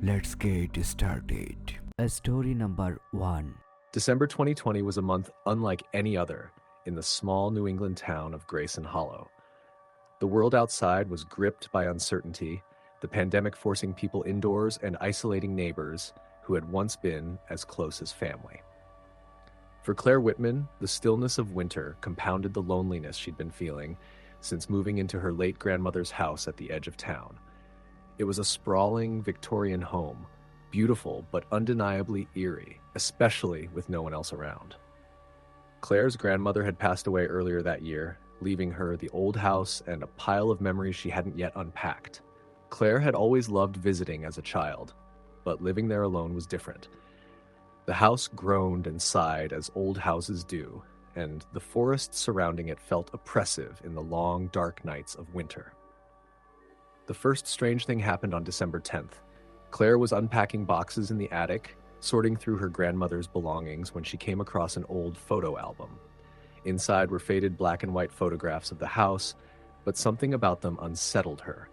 Let's get started. Story number 1. December 2020 was a month unlike any other in the small New England town of Grayson Hollow. The world outside was gripped by uncertainty, the pandemic forcing people indoors and isolating neighbors who had once been as close as family. For Claire Whitman, the stillness of winter compounded the loneliness she'd been feeling since moving into her late grandmother's house at the edge of town. It was a sprawling Victorian home, beautiful but undeniably eerie, especially with no one else around. Claire's grandmother had passed away earlier that year, leaving her the old house and a pile of memories she hadn't yet unpacked. Claire had always loved visiting as a child, but living there alone was different. The house groaned and sighed as old houses do, and the forest surrounding it felt oppressive in the long, dark nights of winter. The first strange thing happened on December 10th. Claire was unpacking boxes in the attic, sorting through her grandmother's belongings when she came across an old photo album. Inside were faded black and white photographs of the house, but something about them unsettled her.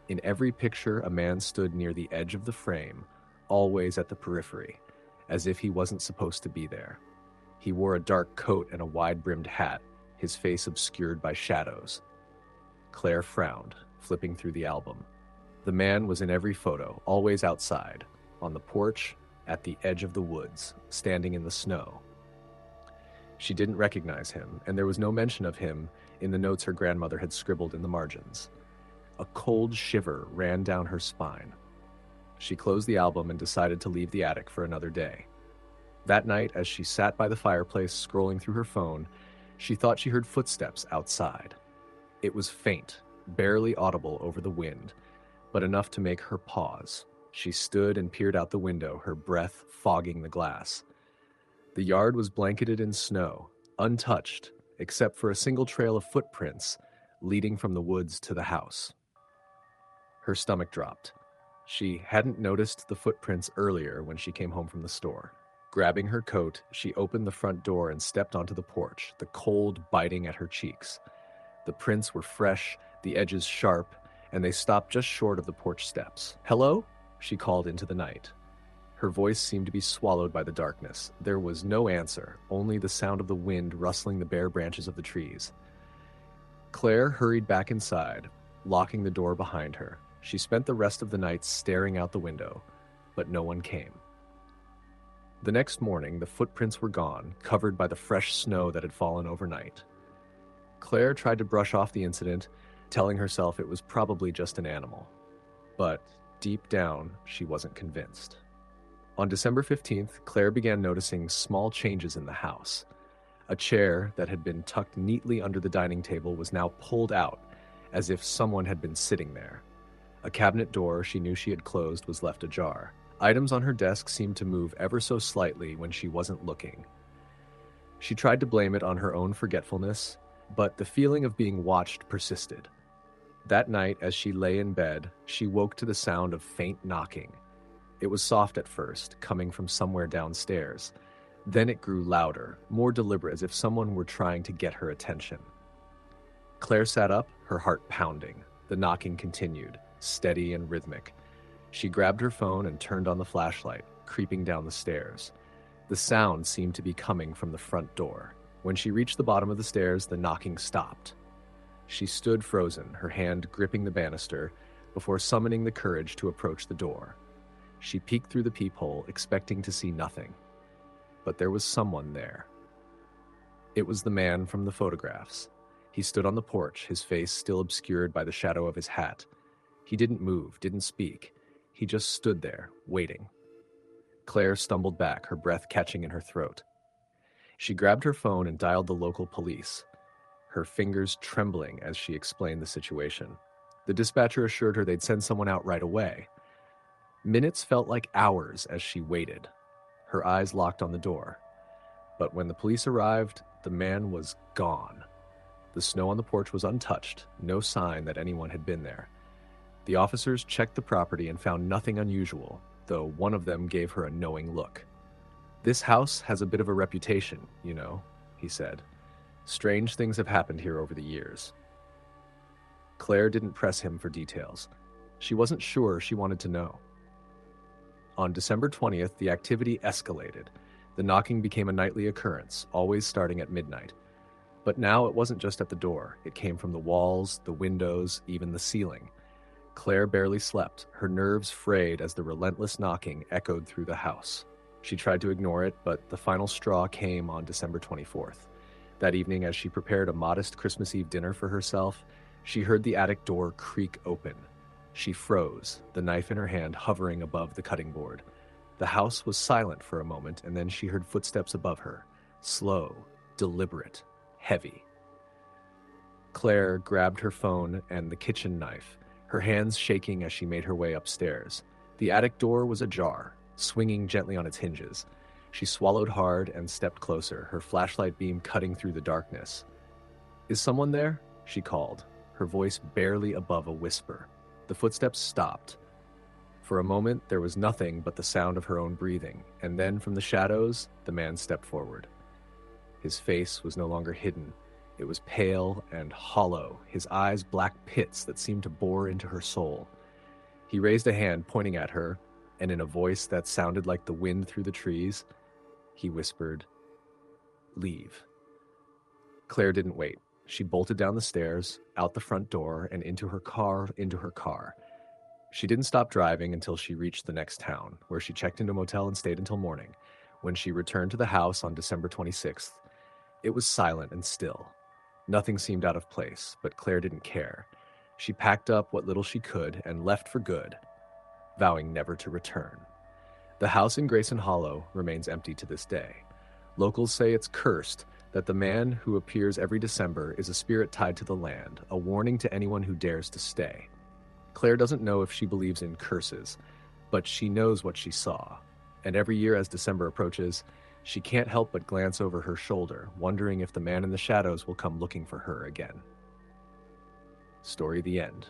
In every picture, a man stood near the edge of the frame, always at the periphery, as if he wasn't supposed to be there. He wore a dark coat and a wide-brimmed hat, his face obscured by shadows. Claire frowned, flipping through the album. The man was in every photo, always outside, on the porch, at the edge of the woods, standing in the snow. She didn't recognize him, and there was no mention of him in the notes her grandmother had scribbled in the margins. A cold shiver ran down her spine. She closed the album and decided to leave the attic for another day. That night, as she sat by the fireplace scrolling through her phone, she thought she heard footsteps outside. It was faint, barely audible over the wind, but enough to make her pause. She stood and peered out the window, her breath fogging the glass. The yard was blanketed in snow, untouched, except for a single trail of footprints leading from the woods to the house. Her stomach dropped. She hadn't noticed the footprints earlier when she came home from the store. Grabbing her coat, she opened the front door and stepped onto the porch, the cold biting at her cheeks. The prints were fresh, the edges sharp, and they stopped just short of the porch steps. "Hello?" she called into the night. Her voice seemed to be swallowed by the darkness. There was no answer, only the sound of the wind rustling the bare branches of the trees. Claire hurried back inside, locking the door behind her. She spent the rest of the night staring out the window, but no one came. The next morning, the footprints were gone, covered by the fresh snow that had fallen overnight. Claire tried to brush off the incident, telling herself it was probably just an animal. But deep down, she wasn't convinced. On December 15th, Claire began noticing small changes in the house. A chair that had been tucked neatly under the dining table was now pulled out, as if someone had been sitting there. A cabinet door she knew she had closed was left ajar. Items on her desk seemed to move ever so slightly when she wasn't looking. She tried to blame it on her own forgetfulness, but the feeling of being watched persisted. That night, as she lay in bed, she woke to the sound of faint knocking. It was soft at first, coming from somewhere downstairs. Then it grew louder, more deliberate, as if someone were trying to get her attention. Claire sat up, her heart pounding. The knocking continued, steady and rhythmic. She grabbed her phone and turned on the flashlight, creeping down the stairs. The sound seemed to be coming from the front door. When she reached the bottom of the stairs, the knocking stopped. She stood frozen, her hand gripping the banister, before summoning the courage to approach the door. She peeked through the peephole, expecting to see nothing. But there was someone there. It was the man from the photographs. He stood on the porch, his face still obscured by the shadow of his hat. He didn't move, didn't speak. He just stood there, waiting. Claire stumbled back, her breath catching in her throat. She grabbed her phone and dialed the local police, her fingers trembling as she explained the situation. The dispatcher assured her they'd send someone out right away. Minutes felt like hours as she waited. Her eyes locked on the door. But when the police arrived, the man was gone. The snow on the porch was untouched, no sign that anyone had been there. The officers checked the property and found nothing unusual, though one of them gave her a knowing look. "This house has a bit of a reputation, you know," he said. "Strange things have happened here over the years." Claire didn't press him for details. She wasn't sure she wanted to know. On December 20th, the activity escalated. The knocking became a nightly occurrence, always starting at midnight. But now it wasn't just at the door. It came from the walls, the windows, even the ceiling. Claire barely slept, her nerves frayed as the relentless knocking echoed through the house. She tried to ignore it, but the final straw came on December 24th. That evening, as she prepared a modest Christmas Eve dinner for herself, she heard the attic door creak open. She froze, the knife in her hand hovering above the cutting board. The house was silent for a moment, and then she heard footsteps above her, slow, deliberate, heavy. Claire grabbed her phone and the kitchen knife, her hands shaking as she made her way upstairs. The attic door was ajar, swinging gently on its hinges. She swallowed hard and stepped closer, her flashlight beam cutting through the darkness. "Is someone there?" she called, her voice barely above a whisper. The footsteps stopped. For a moment, there was nothing but the sound of her own breathing, and then from the shadows, the man stepped forward. His face was no longer hidden. It was pale and hollow, his eyes black pits that seemed to bore into her soul. He raised a hand, pointing at her, and in a voice that sounded like the wind through the trees, he whispered, "Leave." Claire didn't wait. She bolted down the stairs, out the front door, and into her car. She didn't stop driving until she reached the next town, where she checked into a motel and stayed until morning. When she returned to the house on December 26th, it was silent and still. Nothing seemed out of place, but Claire didn't care. She packed up what little she could and left for good, vowing never to return. The house in Grayson Hollow remains empty to this day. Locals say it's cursed, that the man who appears every December is a spirit tied to the land, a warning to anyone who dares to stay. Claire doesn't know if she believes in curses, but she knows what she saw. And every year as December approaches, she can't help but glance over her shoulder, wondering if the man in the shadows will come looking for her again. Story the end.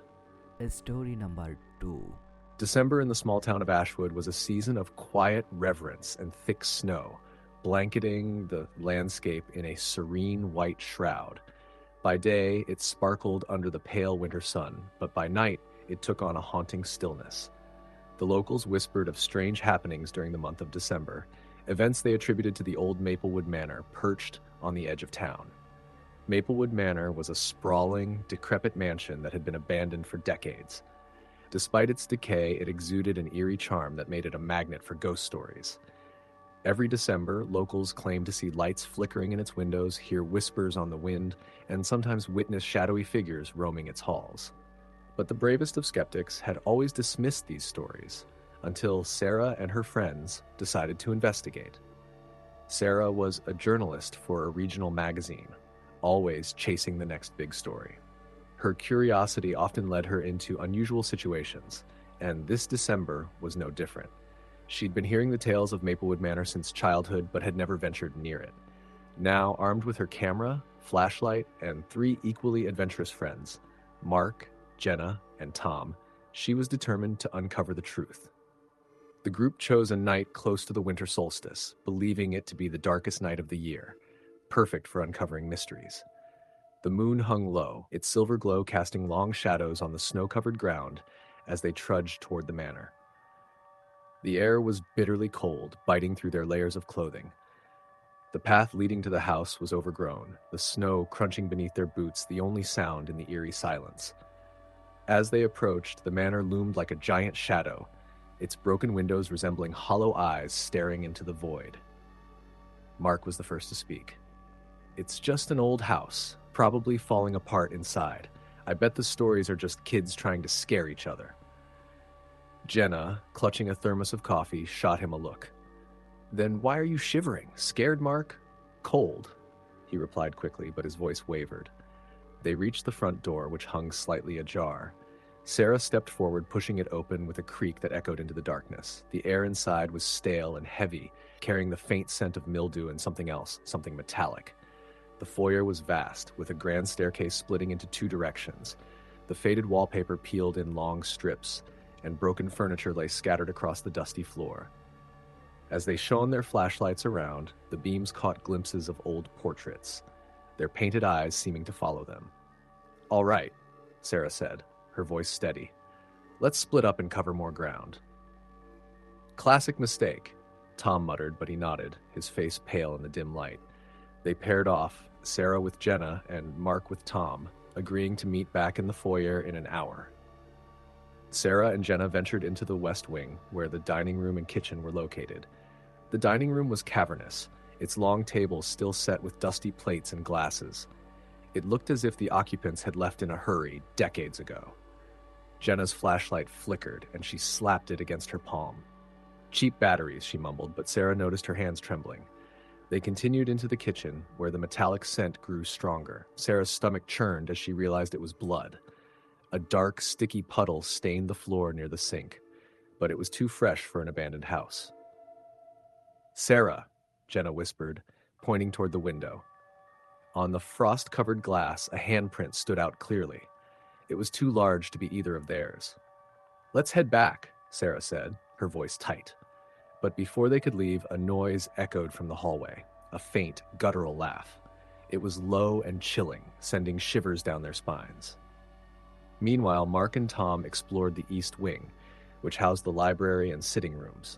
Story number 2. December in the small town of Ashwood was a season of quiet reverence and thick snow, blanketing the landscape in a serene white shroud. By day, it sparkled under the pale winter sun, but by night, it took on a haunting stillness. The locals whispered of strange happenings during the month of December, events they attributed to the old Maplewood Manor perched on the edge of town. Maplewood Manor was a sprawling, decrepit mansion that had been abandoned for decades. Despite its decay, it exuded an eerie charm that made it a magnet for ghost stories. Every December, locals claimed to see lights flickering in its windows, hear whispers on the wind, and sometimes witness shadowy figures roaming its halls. But the bravest of skeptics had always dismissed these stories, until Sarah and her friends decided to investigate. Sarah was a journalist for a regional magazine, always chasing the next big story. Her curiosity often led her into unusual situations, and this December was no different. She'd been hearing the tales of Maplewood Manor since childhood, but had never ventured near it. Now, armed with her camera, flashlight, and 3 equally adventurous friends, Mark, Jenna, and Tom, she was determined to uncover the truth. The group chose a night close to the winter solstice, believing it to be the darkest night of the year, perfect for uncovering mysteries. The moon hung low, its silver glow casting long shadows on the snow-covered ground as they trudged toward the manor. The air was bitterly cold, biting through their layers of clothing. The path leading to the house was overgrown, the snow crunching beneath their boots the only sound in the eerie silence. As they approached, the manor loomed like a giant shadow, its broken windows resembling hollow eyes staring into the void. Mark was the first to speak. "It's just an old house, probably falling apart inside. I bet the stories are just kids trying to scare each other." Jenna, clutching a thermos of coffee, shot him a look. "Then why are you shivering? Scared, Mark?" "Cold," he replied quickly, but his voice wavered. They reached the front door, which hung slightly ajar. Sarah stepped forward, pushing it open with a creak that echoed into the darkness. The air inside was stale and heavy, carrying the faint scent of mildew and something else, something metallic. The foyer was vast, with a grand staircase splitting into 2 directions. The faded wallpaper peeled in long strips, and broken furniture lay scattered across the dusty floor. As they shone their flashlights around, the beams caught glimpses of old portraits, their painted eyes seeming to follow them. "All right," Sarah said, her voice steady. "Let's split up and cover more ground." classic mistake, Tom muttered, but he nodded, his face pale in the dim light. They paired off, Sarah with Jenna and Mark with Tom, agreeing to meet back in the foyer in an hour. Sarah and Jenna ventured into the west wing, where the dining room and kitchen were located. The dining room was cavernous, its long table still set with dusty plates and glasses. It looked as if the occupants had left in a hurry decades ago. Jenna's flashlight flickered, and she slapped it against her palm. "Cheap batteries," she mumbled, but Sarah noticed her hands trembling. They continued into the kitchen, where the metallic scent grew stronger. Sarah's stomach churned as she realized it was blood. A dark, sticky puddle stained the floor near the sink, but it was too fresh for an abandoned house. "Sarah," Jenna whispered, pointing toward the window. On the frost-covered glass, a handprint stood out clearly. It was too large to be either of theirs. "Let's head back," Sarah said, her voice tight. But before they could leave, a noise echoed from the hallway, a faint, guttural laugh. It was low and chilling, sending shivers down their spines. Meanwhile, Mark and Tom explored the east wing, which housed the library and sitting rooms.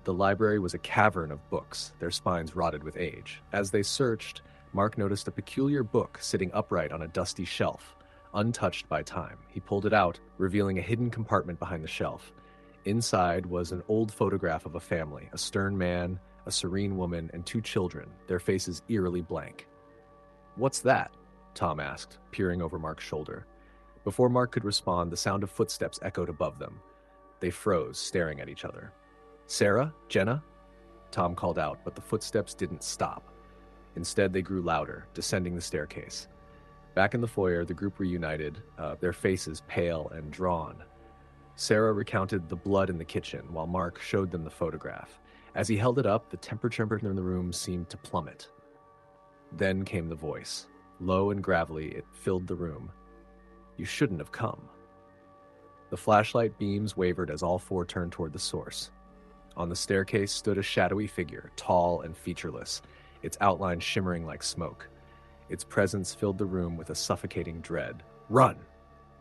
The library was a cavern of books, their spines rotted with age. As they searched, Mark noticed a peculiar book sitting upright on a dusty shelf, untouched by time. He pulled it out, revealing a hidden compartment behind the shelf. Inside was an old photograph of a family, a stern man, a serene woman, and 2 children, their faces eerily blank. "What's that?" Tom asked, peering over Mark's shoulder. Before Mark could respond, the sound of footsteps echoed above them. They froze, staring at each other. "Sarah? Jenna?" Tom called out, but the footsteps didn't stop. Instead, they grew louder, descending the staircase. Back in the foyer, the group reunited, their faces pale and drawn. Sarah recounted the blood in the kitchen, while Mark showed them the photograph. As he held it up, the temperature in the room seemed to plummet. Then came the voice. Low and gravelly, it filled the room. "You shouldn't have come." The flashlight beams wavered as all 4 turned toward the source. On the staircase stood a shadowy figure, tall and featureless, its outline shimmering like smoke. Its presence filled the room with a suffocating dread. "Run!"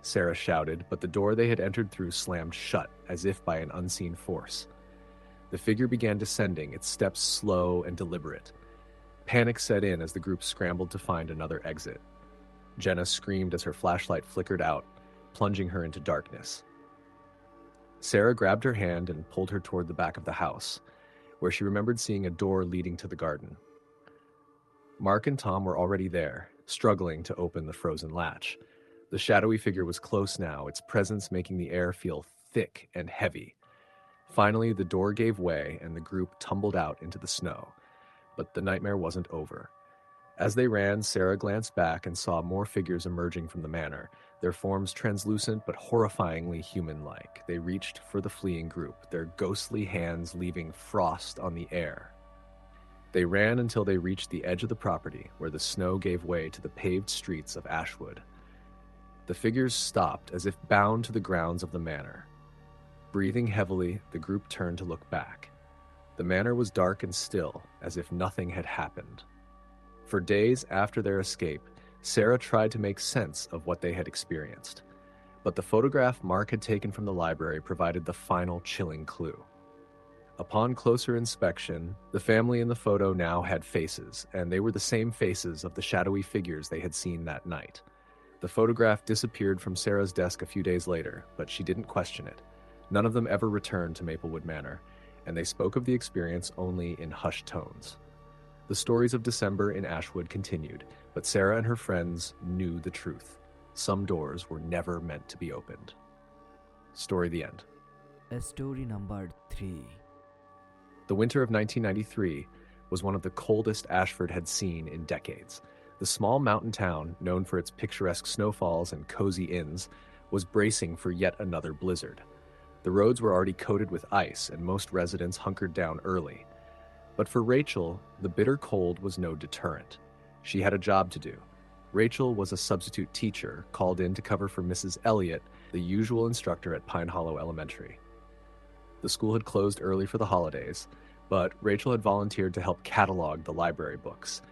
Sarah shouted, but the door they had entered through slammed shut, as if by an unseen force. The figure began descending, its steps slow and deliberate. Panic set in as the group scrambled to find another exit. Jenna screamed as her flashlight flickered out, plunging her into darkness. Sarah grabbed her hand and pulled her toward the back of the house, where she remembered seeing a door leading to the garden. Mark and Tom were already there, struggling to open the frozen latch. The shadowy figure was close now, its presence making the air feel thick and heavy. Finally, the door gave way and the group tumbled out into the snow. But the nightmare wasn't over. As they ran, Sarah glanced back and saw more figures emerging from the manor, their forms translucent but horrifyingly human-like. They reached for the fleeing group, their ghostly hands leaving frost on the air. They ran until they reached the edge of the property, where the snow gave way to the paved streets of Ashwood. The figures stopped as if bound to the grounds of the manor. Breathing heavily, the group turned to look back. The manor was dark and still, as if nothing had happened. For days after their escape, Sarah tried to make sense of what they had experienced. But the photograph Mark had taken from the library provided the final chilling clue. Upon closer inspection, the family in the photo now had faces, and they were the same faces of the shadowy figures they had seen that night. The photograph disappeared from Sarah's desk a few days later, but she didn't question it. None of them ever returned to Maplewood Manor, and they spoke of the experience only in hushed tones. The stories of December in Ashwood continued, but Sarah and her friends knew the truth. Some doors were never meant to be opened. Story the end. Story number 3. The winter of 1993 was one of the coldest Ashford had seen in decades. The small mountain town, known for its picturesque snowfalls and cozy inns, was bracing for yet another blizzard. The roads were already coated with ice, and most residents hunkered down early. But for Rachel, the bitter cold was no deterrent. She had a job to do. Rachel was a substitute teacher called in to cover for Mrs. Elliott, the usual instructor at Pine Hollow Elementary. The school had closed early for the holidays, but Rachel had volunteered to help catalog the library books,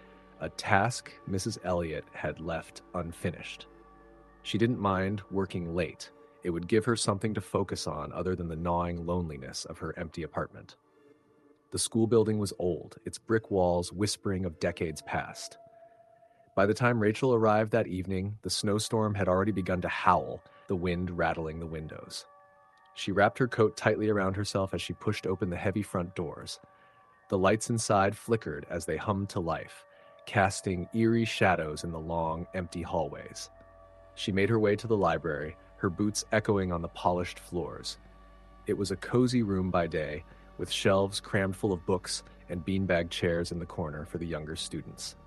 a task Mrs. Elliott had left unfinished. She didn't mind working late. It would give her something to focus on other than the gnawing loneliness of her empty apartment. The school building was old, its brick walls whispering of decades past. By the time Rachel arrived that evening, the snowstorm had already begun to howl, the wind rattling the windows. She wrapped her coat tightly around herself as she pushed open the heavy front doors. The lights inside flickered as they hummed to life, casting eerie shadows in the long, empty hallways. She made her way to the library, her boots echoing on the polished floors. It was a cozy room by day, with shelves crammed full of books and beanbag chairs in the corner for the younger students.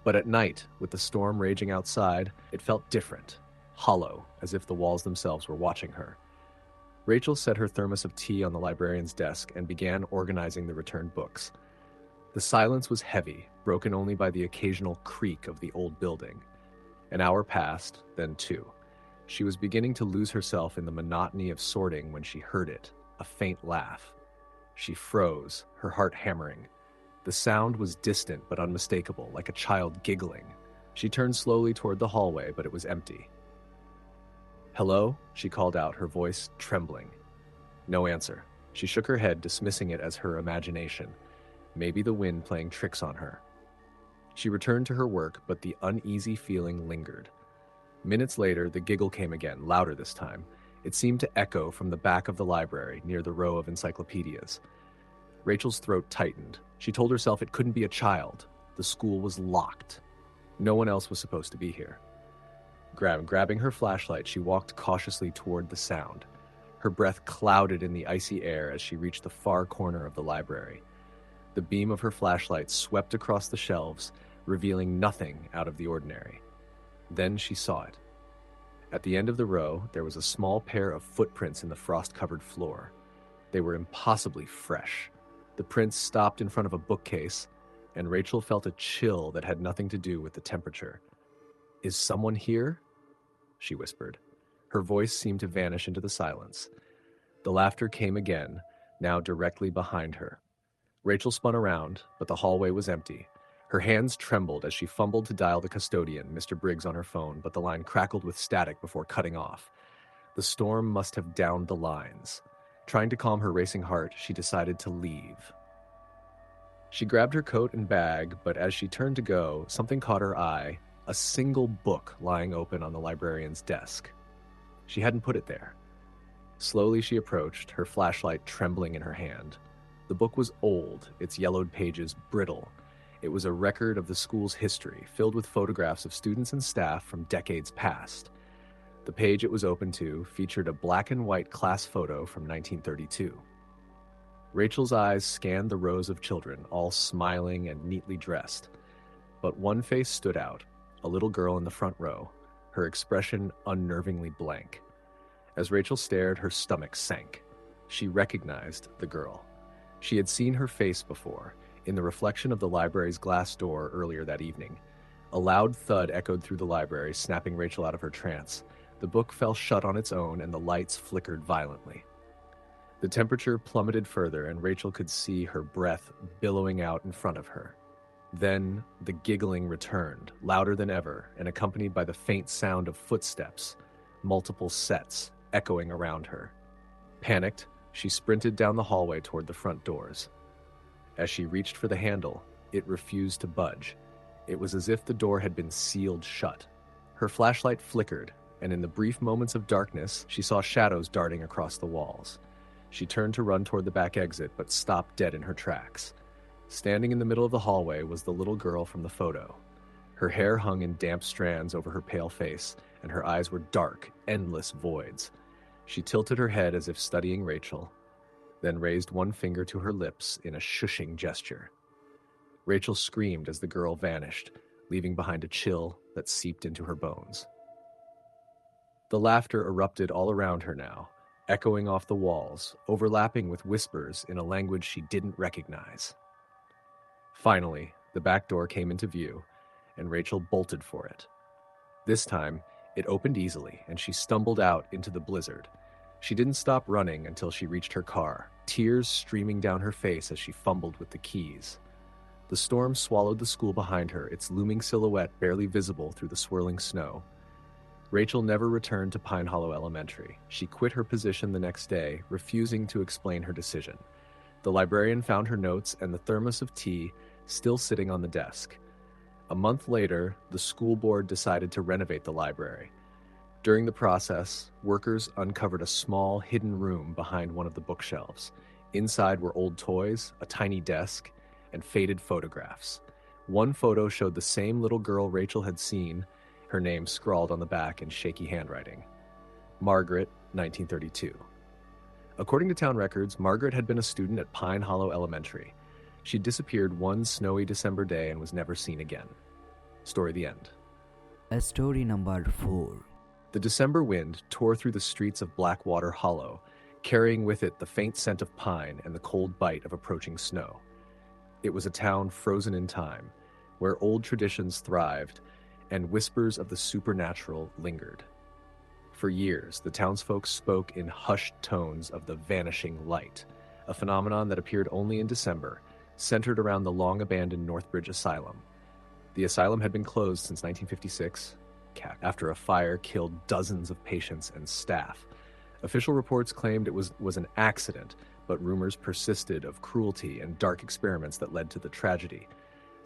But at night, with the storm raging outside, it felt different, hollow, as if the walls themselves were watching her. Rachel set her thermos of tea on the librarian's desk and began organizing the returned books. The silence was heavy, broken only by the occasional creak of the old building. An hour passed, then 2. She was beginning to lose herself in the monotony of sorting when she heard it, a faint laugh. She froze, her heart hammering. The sound was distant but unmistakable, like a child giggling. She turned slowly toward the hallway, but it was empty. "Hello?" she called out, her voice trembling. No answer. She shook her head, dismissing it as her imagination. Maybe the wind playing tricks on her. She returned to her work, but the uneasy feeling lingered. Minutes later, the giggle came again, louder this time. It seemed to echo from the back of the library, near the row of encyclopedias. Rachel's throat tightened. She told herself it couldn't be a child. The school was locked. No one else was supposed to be here. Grabbing her flashlight, she walked cautiously toward the sound. Her breath clouded in the icy air as she reached the far corner of the library. The beam of her flashlight swept across the shelves, revealing nothing out of the ordinary. Then she saw it. At the end of the row, there was a small pair of footprints in the frost-covered floor. They were impossibly fresh. The prints stopped in front of a bookcase, and Rachel felt a chill that had nothing to do with the temperature. "Is someone here?" she whispered. Her voice seemed to vanish into the silence. The laughter came again, now directly behind her. Rachel spun around, but the hallway was empty. Her hands trembled as she fumbled to dial the custodian, Mr. Briggs, on her phone, but the line crackled with static before cutting off. The storm must have downed the lines. Trying to calm her racing heart, she decided to leave. She grabbed her coat and bag, but as she turned to go, something caught her eye, a single book lying open on the librarian's desk. She hadn't put it there. Slowly she approached, her flashlight trembling in her hand. The book was old, its yellowed pages brittle. It was a record of the school's history, filled with photographs of students and staff from decades past. The page it was open to featured a black and white class photo from 1932. Rachel's eyes scanned the rows of children, all smiling and neatly dressed. But one face stood out, a little girl in the front row, her expression unnervingly blank. As Rachel stared, her stomach sank. She recognized the girl. She had seen her face before, in the reflection of the library's glass door earlier that evening. A loud thud echoed through the library, snapping Rachel out of her trance. The book fell shut on its own, and the lights flickered violently. The temperature plummeted further, and Rachel could see her breath billowing out in front of her. Then the giggling returned, louder than ever, and accompanied by the faint sound of footsteps, multiple sets echoing around her. Panicked, she sprinted down the hallway toward the front doors. As she reached for the handle, it refused to budge. It was as if the door had been sealed shut. Her flashlight flickered, and in the brief moments of darkness, she saw shadows darting across the walls. She turned to run toward the back exit, but stopped dead in her tracks. Standing in the middle of the hallway was the little girl from the photo. Her hair hung in damp strands over her pale face, and her eyes were dark, endless voids. She tilted her head as if studying Rachel, then raised one finger to her lips in a shushing gesture. Rachel screamed as the girl vanished, leaving behind a chill that seeped into her bones. The laughter erupted all around her now, echoing off the walls, overlapping with whispers in a language she didn't recognize. Finally, the back door came into view, and Rachel bolted for it. This time, it opened easily, and she stumbled out into the blizzard. She didn't stop running until she reached her car, tears streaming down her face as she fumbled with the keys. The storm swallowed the school behind her, its looming silhouette barely visible through the swirling snow. Rachel never returned to Pine Hollow Elementary. She quit her position the next day, refusing to explain her decision. The librarian found her notes and the thermos of tea still sitting on the desk. A month later, the school board decided to renovate the library. During the process, workers uncovered a small, hidden room behind one of the bookshelves. Inside were old toys, a tiny desk, and faded photographs. One photo showed the same little girl Rachel had seen, her name scrawled on the back in shaky handwriting. Margaret, 1932. According to town records, Margaret had been a student at Pine Hollow Elementary. She disappeared one snowy December day and was never seen again. Story the end. Story number 4. The December wind tore through the streets of Blackwater Hollow, carrying with it the faint scent of pine and the cold bite of approaching snow. It was a town frozen in time, where old traditions thrived and whispers of the supernatural lingered. For years, the townsfolk spoke in hushed tones of the vanishing light, a phenomenon that appeared only in December, centered around the long-abandoned Northbridge Asylum. The asylum had been closed since 1956, after a fire killed dozens of patients and staff. Official reports claimed it was an accident, but rumors persisted of cruelty and dark experiments that led to the tragedy.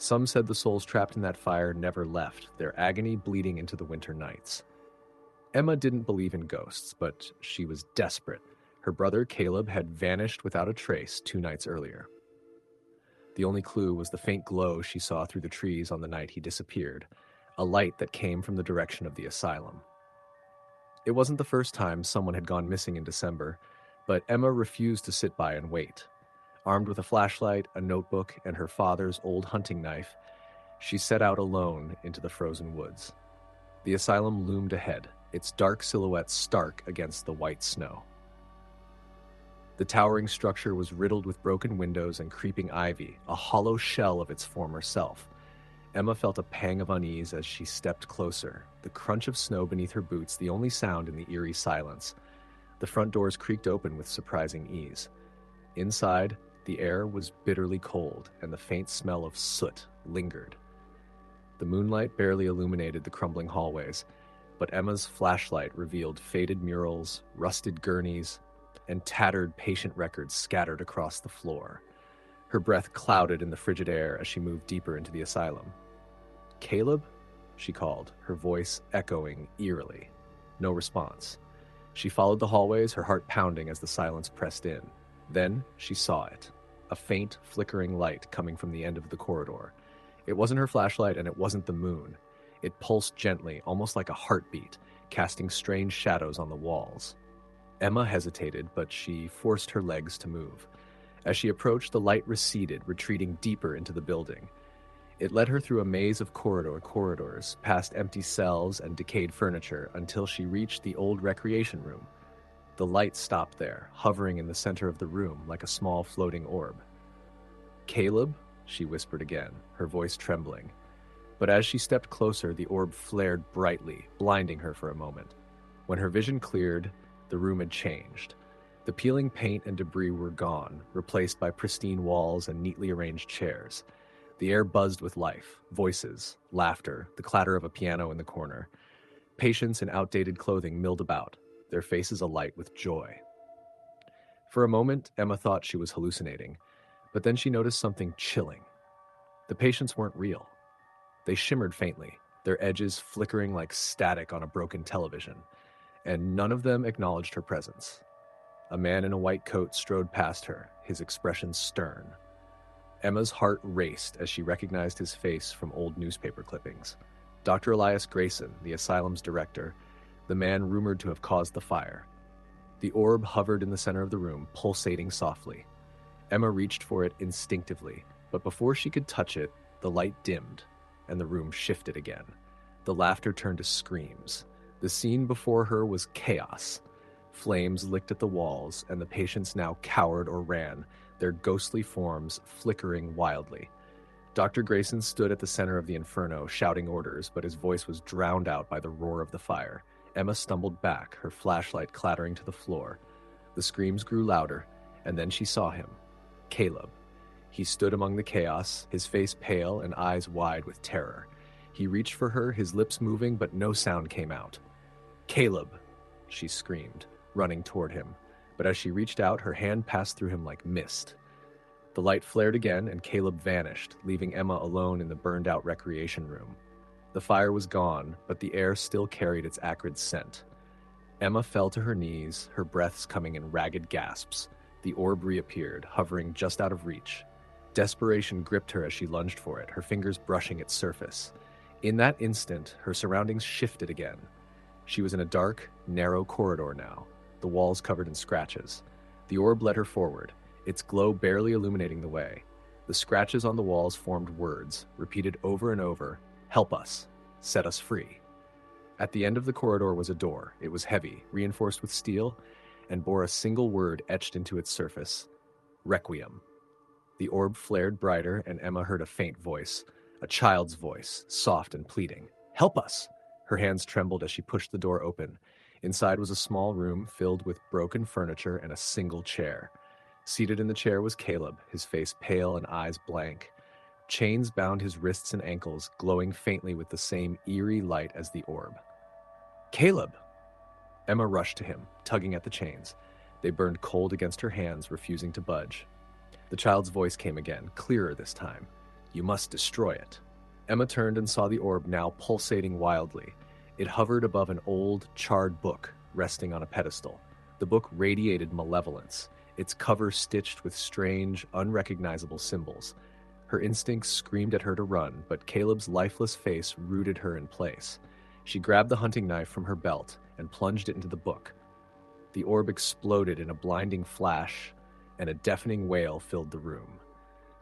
Some said the souls trapped in that fire never left, their agony bleeding into the winter nights. Emma didn't believe in ghosts, but she was desperate. Her brother, Caleb, had vanished without a trace 2 nights earlier. The only clue was the faint glow she saw through the trees on the night he disappeared, a light that came from the direction of the asylum. It wasn't the first time someone had gone missing in December, but Emma refused to sit by and wait. Armed with a flashlight, a notebook, and her father's old hunting knife, she set out alone into the frozen woods. The asylum loomed ahead, its dark silhouette stark against the white snow. The towering structure was riddled with broken windows and creeping ivy, a hollow shell of its former self. Emma felt a pang of unease as she stepped closer, the crunch of snow beneath her boots the only sound in the eerie silence. The front doors creaked open with surprising ease. Inside, the air was bitterly cold, and the faint smell of soot lingered. The moonlight barely illuminated the crumbling hallways, but Emma's flashlight revealed faded murals, rusted gurneys, and tattered patient records scattered across the floor. Her breath clouded in the frigid air as she moved deeper into the asylum. "Caleb?" she called, her voice echoing eerily. No response. She followed the hallways, her heart pounding as the silence pressed in. Then she saw it, a faint, flickering light coming from the end of the corridor. It wasn't her flashlight, and it wasn't the moon. It pulsed gently, almost like a heartbeat, casting strange shadows on the walls. Emma hesitated, but she forced her legs to move. As she approached, the light receded, retreating deeper into the building. It led her through a maze of corridors, past empty cells and decayed furniture, until she reached the old recreation room. The light stopped there, hovering in the center of the room like a small floating orb. "Caleb?" she whispered again, her voice trembling. But as she stepped closer, the orb flared brightly, blinding her for a moment. When her vision cleared, the room had changed. The peeling paint and debris were gone, replaced by pristine walls and neatly arranged chairs. The air buzzed with life, voices, laughter, the clatter of a piano in the corner. Patients in outdated clothing milled about, their faces alight with joy. For a moment, Emma thought she was hallucinating, but then she noticed something chilling. The patients weren't real. They shimmered faintly, their edges flickering like static on a broken television, and none of them acknowledged her presence. A man in a white coat strode past her, his expression stern. Emma's heart raced as she recognized his face from old newspaper clippings. Dr. Elias Grayson, the asylum's director, the man rumored to have caused the fire. The orb hovered in the center of the room, pulsating softly. Emma reached for it instinctively, but before she could touch it, the light dimmed, and the room shifted again. The laughter turned to screams. The scene before her was chaos. Flames licked at the walls, and the patients now cowered or ran, their ghostly forms flickering wildly. Dr. Grayson stood at the center of the inferno, shouting orders, but his voice was drowned out by the roar of the fire. Emma stumbled back, her flashlight clattering to the floor. The screams grew louder, and then she saw him. Caleb. He stood among the chaos, his face pale and eyes wide with terror. He reached for her, his lips moving, but no sound came out. "Caleb!" she screamed, running toward him. But as she reached out, her hand passed through him like mist. The light flared again, and Caleb vanished, leaving Emma alone in the burned-out recreation room. The fire was gone, but the air still carried its acrid scent. Emma fell to her knees, her breaths coming in ragged gasps. The orb reappeared, hovering just out of reach. Desperation gripped her as she lunged for it, her fingers brushing its surface. In that instant, her surroundings shifted again. She was in a dark, narrow corridor now, the walls covered in scratches. The orb led her forward, its glow barely illuminating the way. The scratches on the walls formed words, repeated over and over, "Help us. Set us free." At the end of the corridor was a door. It was heavy, reinforced with steel, and bore a single word etched into its surface: Requiem. The orb flared brighter, and Emma heard a faint voice, a child's voice, soft and pleading. "Help us!" Her hands trembled as she pushed the door open. Inside was a small room filled with broken furniture and a single chair. Seated in the chair was Caleb, his face pale and eyes blank. Chains bound his wrists and ankles, glowing faintly with the same eerie light as the orb. "Caleb!" Emma rushed to him, tugging at the chains. They burned cold against her hands, refusing to budge. The child's voice came again, clearer this time. "You must destroy it." Emma turned and saw the orb now pulsating wildly. It hovered above an old, charred book, resting on a pedestal. The book radiated malevolence, its cover stitched with strange, unrecognizable symbols. Her instincts screamed at her to run, but Caleb's lifeless face rooted her in place. She grabbed the hunting knife from her belt and plunged it into the book. The orb exploded in a blinding flash, and a deafening wail filled the room.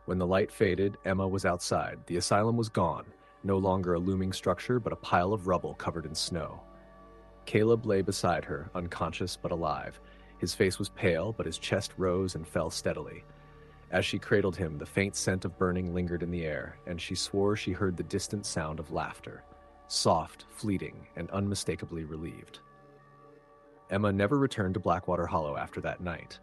When the light faded, Emma was outside. The asylum was gone, no longer a looming structure, but a pile of rubble covered in snow. Caleb lay beside her, unconscious but alive. His face was pale, but his chest rose and fell steadily. As she cradled him, the faint scent of burning lingered in the air, and she swore she heard the distant sound of laughter, soft, fleeting, and unmistakably relieved. Emma never returned to Blackwater Hollow after that night.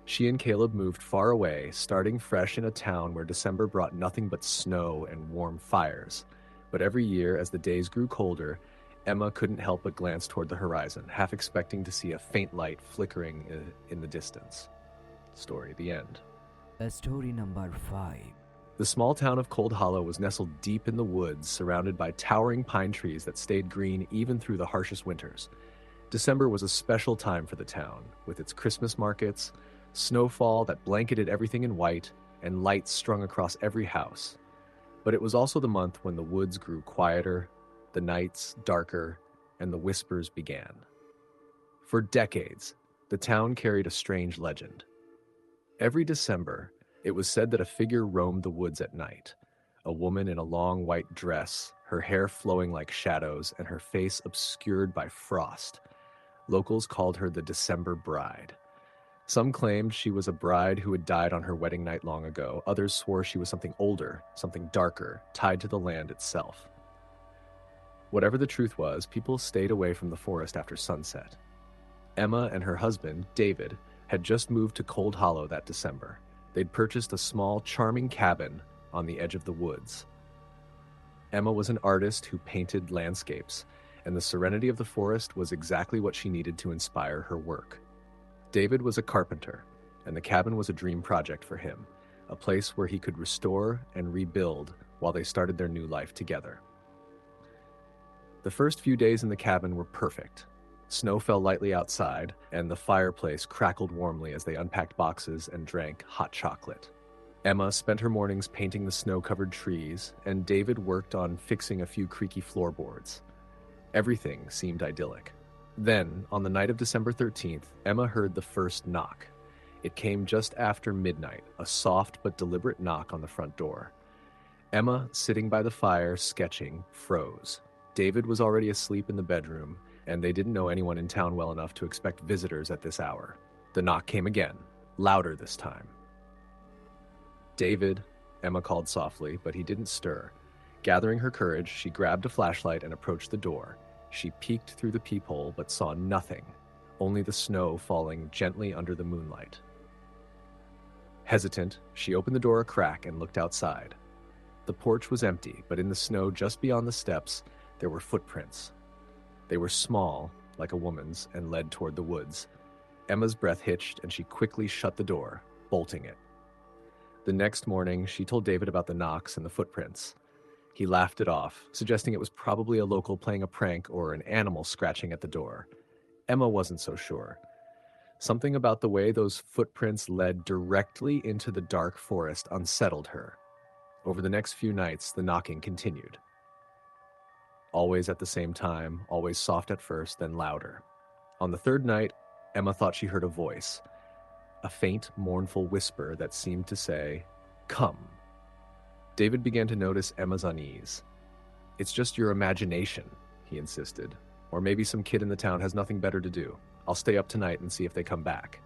She and Caleb moved far away, starting fresh in a town where December brought nothing but snow and warm fires. But every year, as the days grew colder, Emma couldn't help but glance toward the horizon, half expecting to see a faint light flickering in the distance. Story, the end. Story number 5. The small town of Cold Hollow was nestled deep in the woods, surrounded by towering pine trees that stayed green even through the harshest winters. December was a special time for the town, with its Christmas markets, snowfall that blanketed everything in white, and lights strung across every house. But it was also the month when the woods grew quieter, the nights darker, and the whispers began. For decades, the town carried a strange legend. Every December, it was said that a figure roamed the woods at night, a woman in a long white dress, her hair flowing like shadows and her face obscured by frost. Locals called her the December Bride. Some claimed she was a bride who had died on her wedding night long ago. Others swore she was something older, something darker, tied to the land itself. Whatever the truth was, people stayed away from the forest after sunset. Emma and her husband, David, had just moved to Cold Hollow that December. They'd purchased a small, charming cabin on the edge of the woods. Emma was an artist who painted landscapes, and the serenity of the forest was exactly what she needed to inspire her work. David was a carpenter, and the cabin was a dream project for him, a place where he could restore and rebuild while they started their new life together. The first few days in the cabin were perfect. Snow fell lightly outside, and the fireplace crackled warmly as they unpacked boxes and drank hot chocolate. Emma spent her mornings painting the snow-covered trees, and David worked on fixing a few creaky floorboards. Everything seemed idyllic. Then, on the night of December 13th, Emma heard the first knock. It came just after midnight, a soft but deliberate knock on the front door. Emma, sitting by the fire, sketching, froze. David was already asleep in the bedroom, and they didn't know anyone in town well enough to expect visitors at this hour. The knock came again, louder this time. "David," Emma called softly, but he didn't stir. Gathering her courage, she grabbed a flashlight and approached the door. She peeked through the peephole but saw nothing, only the snow falling gently under the moonlight. Hesitant, she opened the door a crack and looked outside. The porch was empty, but in the snow just beyond the steps, there were footprints. They were small, like a woman's, and led toward the woods. Emma's breath hitched, and she quickly shut the door, bolting it. The next morning, she told David about the knocks and the footprints. He laughed it off, suggesting it was probably a local playing a prank or an animal scratching at the door. Emma wasn't so sure. Something about the way those footprints led directly into the dark forest unsettled her. Over the next few nights, the knocking continued. Always at the same time, always soft at first, then louder. On the third night, Emma thought she heard a voice, a faint, mournful whisper that seemed to say, "Come." David began to notice Emma's unease. "It's just your imagination," he insisted. "Or maybe some kid in the town has nothing better to do. I'll stay up tonight and see if they come back."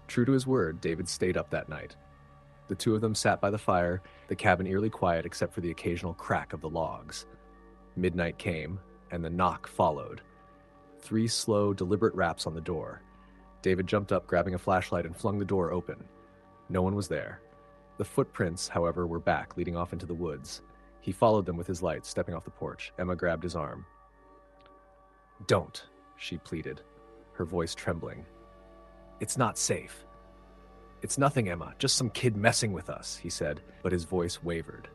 True to his word, David stayed up that night. The two of them sat by the fire, the cabin eerily quiet except for the occasional crack of the logs. Midnight came, and the knock followed. 3 slow, deliberate raps on the door. David jumped up, grabbing a flashlight, and flung the door open. No one was there. The footprints, however, were back, leading off into the woods. He followed them with his light, stepping off the porch. Emma grabbed his arm. "Don't," she pleaded, her voice trembling. "It's not safe." "It's nothing, Emma, just some kid messing with us," he said, but his voice wavered.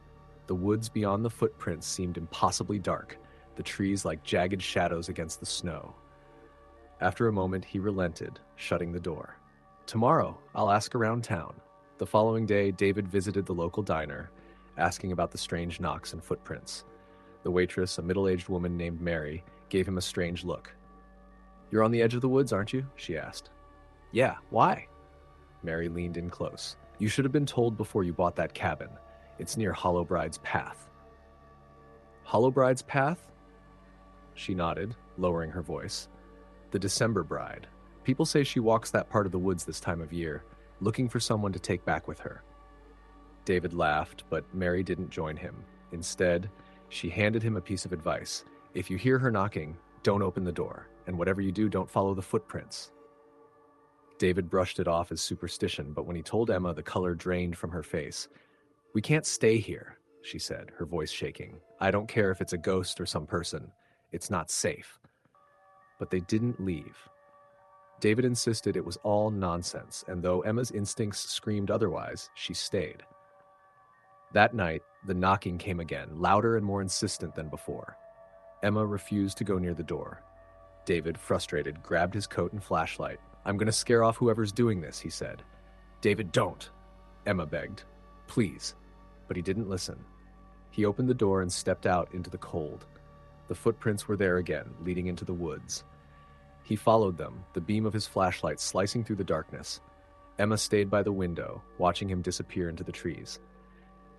The woods beyond the footprints seemed impossibly dark, the trees like jagged shadows against the snow. After a moment, he relented, shutting the door. "Tomorrow, I'll ask around town." The following day, David visited the local diner, asking about the strange knocks and footprints. The waitress, a middle-aged woman named Mary, gave him a strange look. "You're on the edge of the woods, aren't you?" she asked. "Yeah, why?" Mary leaned in close. "You should have been told before you bought that cabin. It's near Hollowbride's Path." "Hollowbride's Path?" She nodded, lowering her voice. "The December bride. People say she walks that part of the woods this time of year, looking for someone to take back with her." David laughed, but Mary didn't join him. Instead, she handed him a piece of advice. "If you hear her knocking, don't open the door, and whatever you do, don't follow the footprints." David brushed it off as superstition, but when he told Emma, the color drained from her face. "We can't stay here," she said, her voice shaking. "I don't care if it's a ghost or some person. It's not safe." But they didn't leave. David insisted it was all nonsense, and though Emma's instincts screamed otherwise, she stayed. That night, the knocking came again, louder and more insistent than before. Emma refused to go near the door. David, frustrated, grabbed his coat and flashlight. "I'm going to scare off whoever's doing this," he said. "David, don't," Emma begged. "Please." But he didn't listen. He opened the door and stepped out into the cold. The footprints were there again, leading into the woods. He followed them, the beam of his flashlight slicing through the darkness. Emma stayed by the window, watching him disappear into the trees.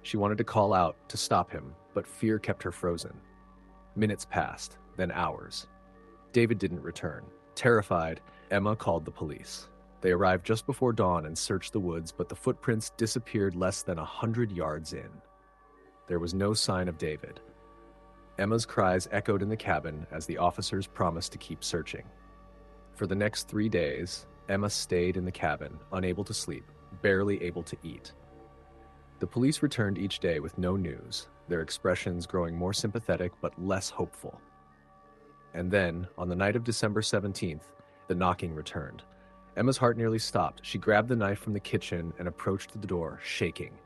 She wanted to call out, to stop him, but fear kept her frozen. Minutes passed, then hours. David didn't return. Terrified, Emma called the police. They arrived just before dawn and searched the woods, but the footprints disappeared less than 100 yards in. There was no sign of David. Emma's cries echoed in the cabin as the officers promised to keep searching. For the next 3 days, Emma stayed in the cabin, unable to sleep, barely able to eat. The police returned each day with no news, their expressions growing more sympathetic but less hopeful. And then, on the night of December 17th, the knocking returned. Emma's heart nearly stopped. She grabbed the knife from the kitchen and approached the door, shaking.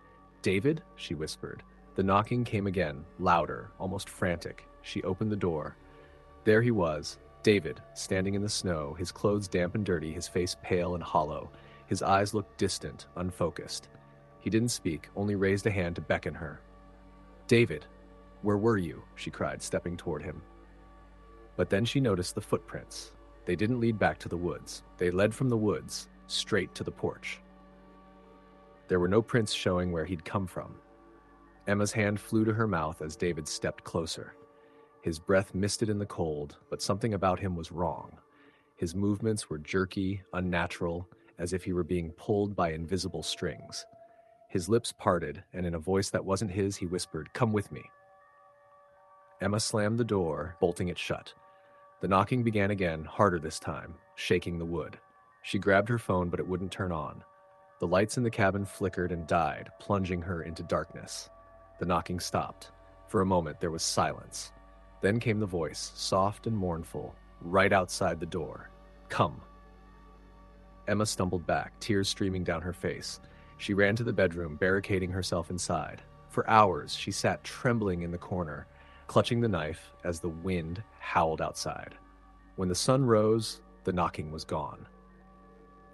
"David?" she whispered. The knocking came again, louder, almost frantic. She opened the door. There he was, David, standing in the snow, his clothes damp and dirty, his face pale and hollow. His eyes looked distant, unfocused. He didn't speak, only raised a hand to beckon her. "David, where were you?" she cried, stepping toward him. But then she noticed the footprints. They didn't lead back to the woods. They led from the woods, straight to the porch. There were no prints showing where he'd come from. Emma's hand flew to her mouth as David stepped closer. His breath misted in the cold, but something about him was wrong. His movements were jerky, unnatural, as if he were being pulled by invisible strings. His lips parted, and in a voice that wasn't his, he whispered, "Come with me." Emma slammed the door, bolting it shut. The knocking began again, harder this time, shaking the wood. She grabbed her phone, but it wouldn't turn on. The lights in the cabin flickered and died, plunging her into darkness. The knocking stopped. For a moment, there was silence. Then came the voice, soft and mournful, right outside the door. Come. Emma stumbled back, tears streaming down her face. She ran to the bedroom, barricading herself inside. For hours, she sat trembling in the corner, clutching the knife as the wind howled outside. When the sun rose, the knocking was gone.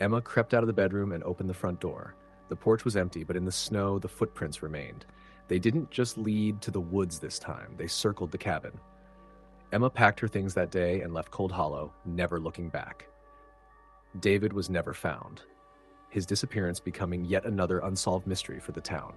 Emma crept out of the bedroom and opened the front door. The porch was empty, but in the snow, the footprints remained. They didn't just lead to the woods this time, they circled the cabin. Emma packed her things that day and left Cold Hollow, never looking back. David was never found, his disappearance becoming yet another unsolved mystery for the town.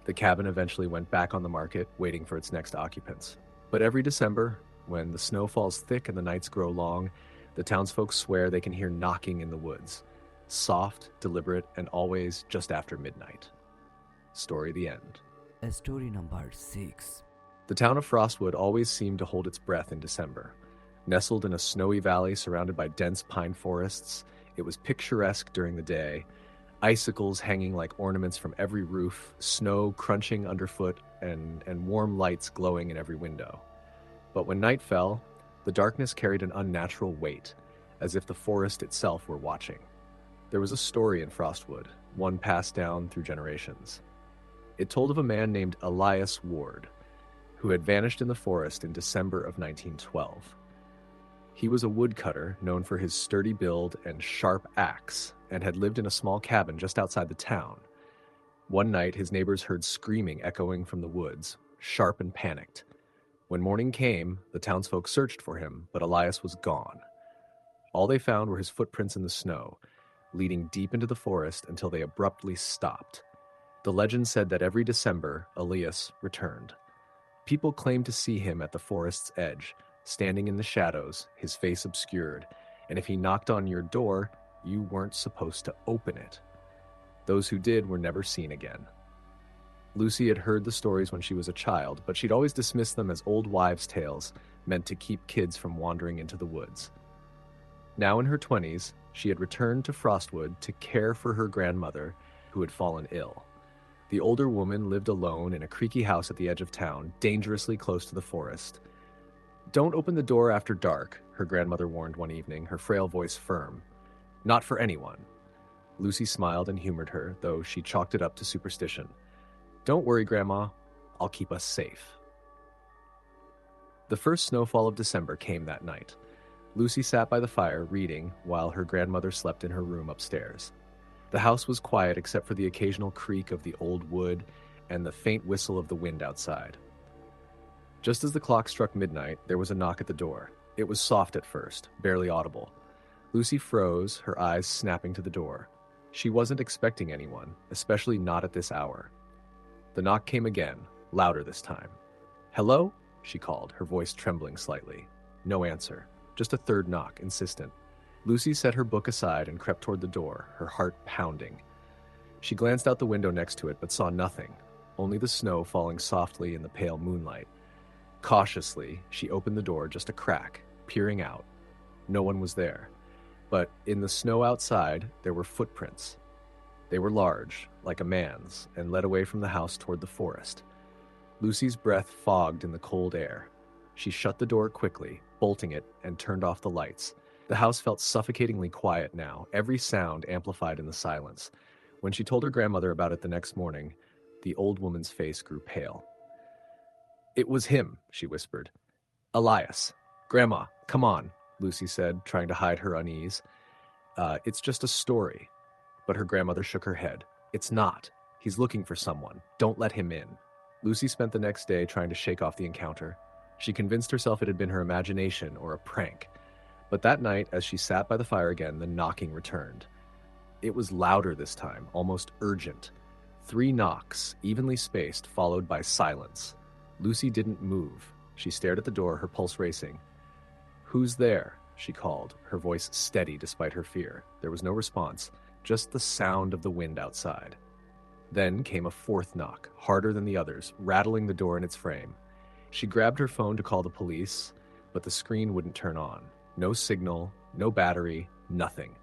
The cabin eventually went back on the market, waiting for its next occupants. But every December, when the snow falls thick and the nights grow long, the townsfolk swear they can hear knocking in the woods. Soft, deliberate, and always just after midnight. Story the end. Story number 6. The town of Frostwood always seemed to hold its breath in December. Nestled in a snowy valley surrounded by dense pine forests, it was picturesque during the day, icicles hanging like ornaments from every roof, snow crunching underfoot, and warm lights glowing in every window. But when night fell, the darkness carried an unnatural weight, as if the forest itself were watching. There was a story in Frostwood, one passed down through generations. It told of a man named Elias Ward, who had vanished in the forest in December of 1912. He was a woodcutter known for his sturdy build and sharp axe, and had lived in a small cabin just outside the town. One night, his neighbors heard screaming echoing from the woods, sharp and panicked. When morning came, the townsfolk searched for him, but Elias was gone. All they found were his footprints in the snow, leading deep into the forest until they abruptly stopped. The legend said that every December, Elias returned. People claimed to see him at the forest's edge, standing in the shadows, his face obscured, and if he knocked on your door, you weren't supposed to open it. Those who did were never seen again. Lucy had heard the stories when she was a child, but she'd always dismissed them as old wives' tales meant to keep kids from wandering into the woods. Now in her 20s, she had returned to Frostwood to care for her grandmother, who had fallen ill. The older woman lived alone in a creaky house at the edge of town, dangerously close to the forest. "Don't open the door after dark," her grandmother warned one evening, her frail voice firm. "Not for anyone." Lucy smiled and humored her, though she chalked it up to superstition. "Don't worry, Grandma. I'll keep us safe." The first snowfall of December came that night. Lucy sat by the fire reading while her grandmother slept in her room upstairs. The house was quiet except for the occasional creak of the old wood and the faint whistle of the wind outside. Just as the clock struck midnight, there was a knock at the door. It was soft at first, barely audible. Lucy froze, her eyes snapping to the door. She wasn't expecting anyone, especially not at this hour. The knock came again, louder this time. "Hello?" she called, her voice trembling slightly. No answer, just a third knock, insistent. Lucy set her book aside and crept toward the door, her heart pounding. She glanced out the window next to it, but saw nothing, only the snow falling softly in the pale moonlight. Cautiously, she opened the door just a crack, peering out. No one was there. But in the snow outside, there were footprints. They were large, like a man's, and led away from the house toward the forest. Lucy's breath fogged in the cold air. She shut the door quickly, bolting it, and turned off the lights. The house felt suffocatingly quiet now, every sound amplified in the silence. When she told her grandmother about it the next morning, the old woman's face grew pale. "It was him," she whispered. "Elias. Grandma, come on," Lucy said, trying to hide her unease. It's just a story." But her grandmother shook her head. "It's not. He's looking for someone. Don't let him in." Lucy spent the next day trying to shake off the encounter. She convinced herself it had been her imagination or a prank. But that night, as she sat by the fire again, the knocking returned. It was louder this time, almost urgent. 3 knocks, evenly spaced, followed by silence. Lucy didn't move. She stared at the door, her pulse racing. "Who's there?" she called, her voice steady despite her fear. There was no response, just the sound of the wind outside. Then came a 4th knock, harder than the others, rattling the door in its frame. She grabbed her phone to call the police, but the screen wouldn't turn on. No signal, no battery, nothing.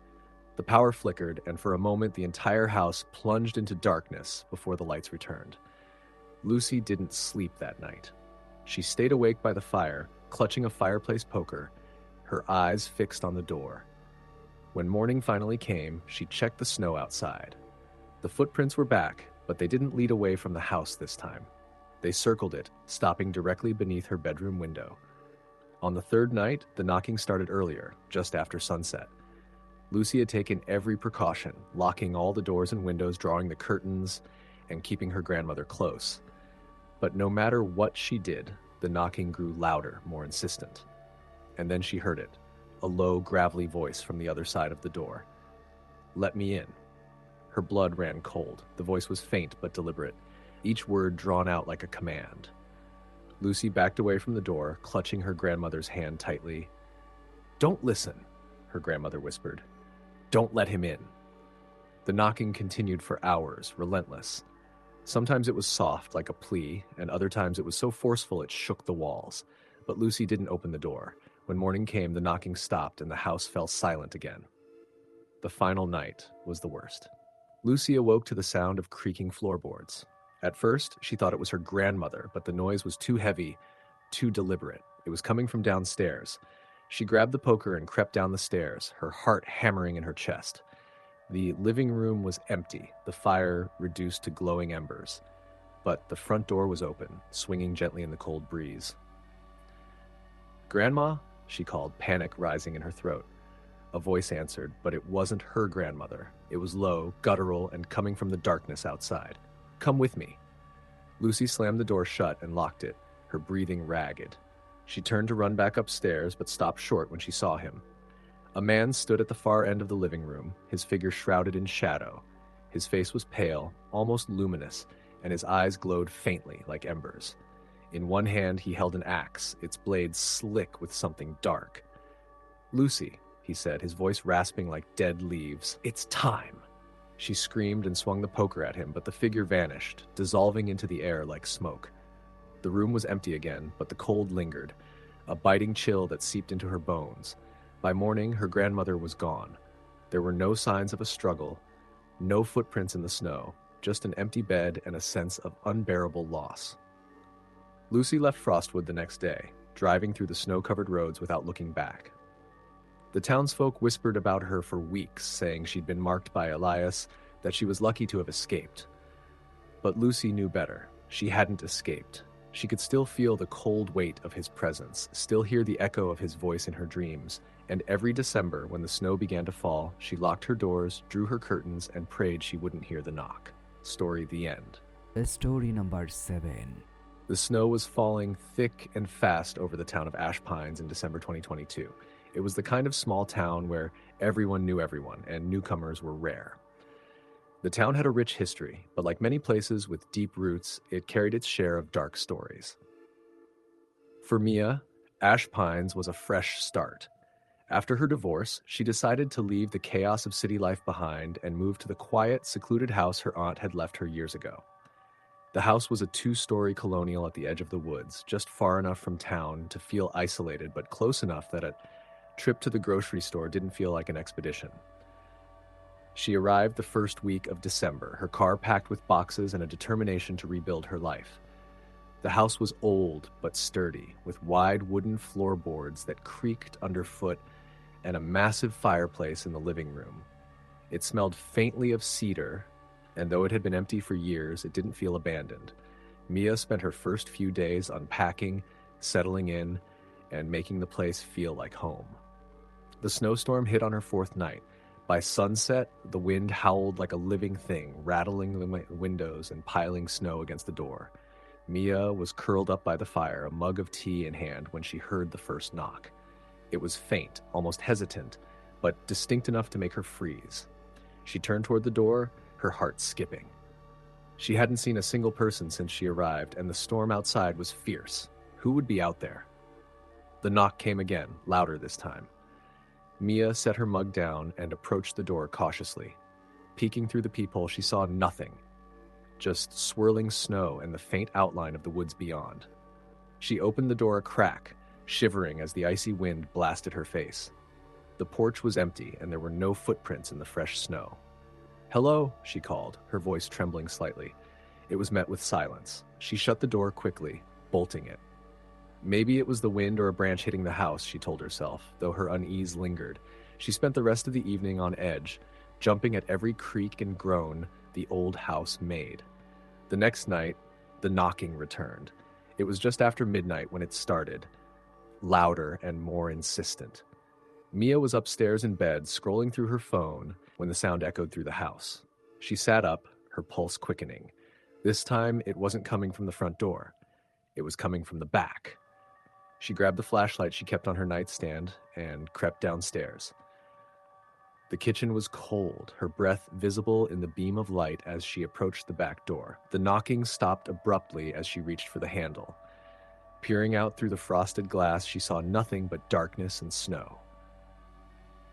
The power flickered, and for a moment the entire house plunged into darkness before the lights returned. Lucy didn't sleep that night. She stayed awake by the fire, clutching a fireplace poker, her eyes fixed on the door. When morning finally came, she checked the snow outside. The footprints were back, but they didn't lead away from the house this time. They circled it, stopping directly beneath her bedroom window. On the third night, the knocking started earlier, just after sunset. Lucy had taken every precaution, locking all the doors and windows, drawing the curtains, and keeping her grandmother close. But no matter what she did, the knocking grew louder, more insistent. And then she heard it, a low, gravelly voice from the other side of the door. "Let me in." Her blood ran cold. The voice was faint but deliberate, each word drawn out like a command. Lucy backed away from the door, clutching her grandmother's hand tightly. "Don't listen," her grandmother whispered. "Don't let him in." The knocking continued for hours, relentless. Sometimes it was soft, like a plea, and other times it was so forceful it shook the walls. But Lucy didn't open the door. When morning came, the knocking stopped and the house fell silent again. The final night was the worst. Lucy awoke to the sound of creaking floorboards. At first, she thought it was her grandmother, but the noise was too heavy, too deliberate. It was coming from downstairs. She grabbed the poker and crept down the stairs, her heart hammering in her chest. The living room was empty, the fire reduced to glowing embers. But the front door was open, swinging gently in the cold breeze. "Grandma?" she called, panic rising in her throat. A voice answered, but it wasn't her grandmother. It was low, guttural, and coming from the darkness outside. "Come with me." Lucy slammed the door shut and locked it, her breathing ragged. She turned to run back upstairs, but stopped short when she saw him. A man stood at the far end of the living room, his figure shrouded in shadow. His face was pale, almost luminous, and his eyes glowed faintly like embers. In one hand he held an axe, its blade slick with something dark. "Lucy," he said, his voice rasping like dead leaves, "it's time." She screamed and swung the poker at him, but the figure vanished, dissolving into the air like smoke. The room was empty again, but the cold lingered, a biting chill that seeped into her bones. By morning, her grandmother was gone. There were no signs of a struggle, no footprints in the snow, just an empty bed and a sense of unbearable loss. Lucy left Frostwood the next day, driving through the snow-covered roads without looking back. The townsfolk whispered about her for weeks, saying she'd been marked by Elias, that she was lucky to have escaped. But Lucy knew better. She hadn't escaped. She could still feel the cold weight of his presence, still hear the echo of his voice in her dreams, and every December, when the snow began to fall, she locked her doors, drew her curtains, and prayed she wouldn't hear the knock. Story the end. Story number 7. The snow was falling thick and fast over the town of Ash Pines in December 2022. It was the kind of small town where everyone knew everyone, and newcomers were rare. The town had a rich history, but like many places with deep roots, it carried its share of dark stories. For Mia, Ash Pines was a fresh start. After her divorce, she decided to leave the chaos of city life behind and move to the quiet, secluded house her aunt had left her years ago. The house was a 2-story colonial at the edge of the woods, just far enough from town to feel isolated, but close enough that a trip to the grocery store didn't feel like an expedition. She arrived the first week of December, her car packed with boxes and a determination to rebuild her life. The house was old but sturdy, with wide wooden floorboards that creaked underfoot and a massive fireplace in the living room. It smelled faintly of cedar, and though it had been empty for years, it didn't feel abandoned. Mia spent her first few days unpacking, settling in, and making the place feel like home. The snowstorm hit on her 4th night. By sunset, the wind howled like a living thing, rattling the windows and piling snow against the door. Mia was curled up by the fire, a mug of tea in hand, when she heard the first knock. It was faint, almost hesitant, but distinct enough to make her freeze. She turned toward the door, her heart skipping. She hadn't seen a single person since she arrived, and the storm outside was fierce. Who would be out there? The knock came again, louder this time. Mia set her mug down and approached the door cautiously. Peeking through the peephole, she saw nothing, just swirling snow and the faint outline of the woods beyond. She opened the door a crack, shivering as the icy wind blasted her face. The porch was empty, and there were no footprints in the fresh snow. "Hello," she called, her voice trembling slightly. It was met with silence. She shut the door quickly, bolting it. Maybe it was the wind or a branch hitting the house, she told herself, though her unease lingered. She spent the rest of the evening on edge, jumping at every creak and groan the old house made. The next night, the knocking returned. It was just after midnight when it started, louder and more insistent. Mia was upstairs in bed, scrolling through her phone, when the sound echoed through the house. She sat up, her pulse quickening. This time, it wasn't coming from the front door. It was coming from the back. She grabbed the flashlight she kept on her nightstand and crept downstairs. The kitchen was cold, her breath visible in the beam of light as she approached the back door. The knocking stopped abruptly as she reached for the handle. Peering out through the frosted glass, she saw nothing but darkness and snow.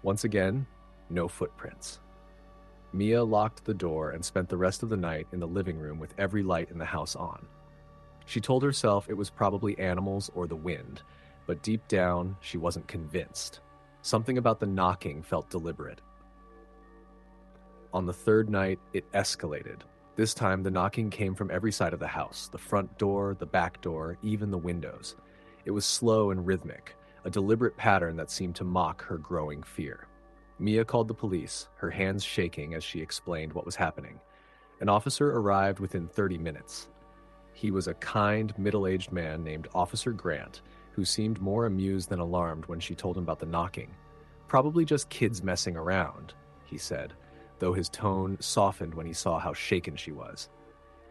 Once again, no footprints. Mia locked the door and spent the rest of the night in the living room with every light in the house on. She told herself it was probably animals or the wind, but deep down, she wasn't convinced. Something about the knocking felt deliberate. On the third night, it escalated. This time, the knocking came from every side of the house, the front door, the back door, even the windows. It was slow and rhythmic, a deliberate pattern that seemed to mock her growing fear. Mia called the police, her hands shaking as she explained what was happening. An officer arrived within 30 minutes. He was a kind, middle-aged man named Officer Grant, who seemed more amused than alarmed when she told him about the knocking. "Probably just kids messing around," he said, though his tone softened when he saw how shaken she was.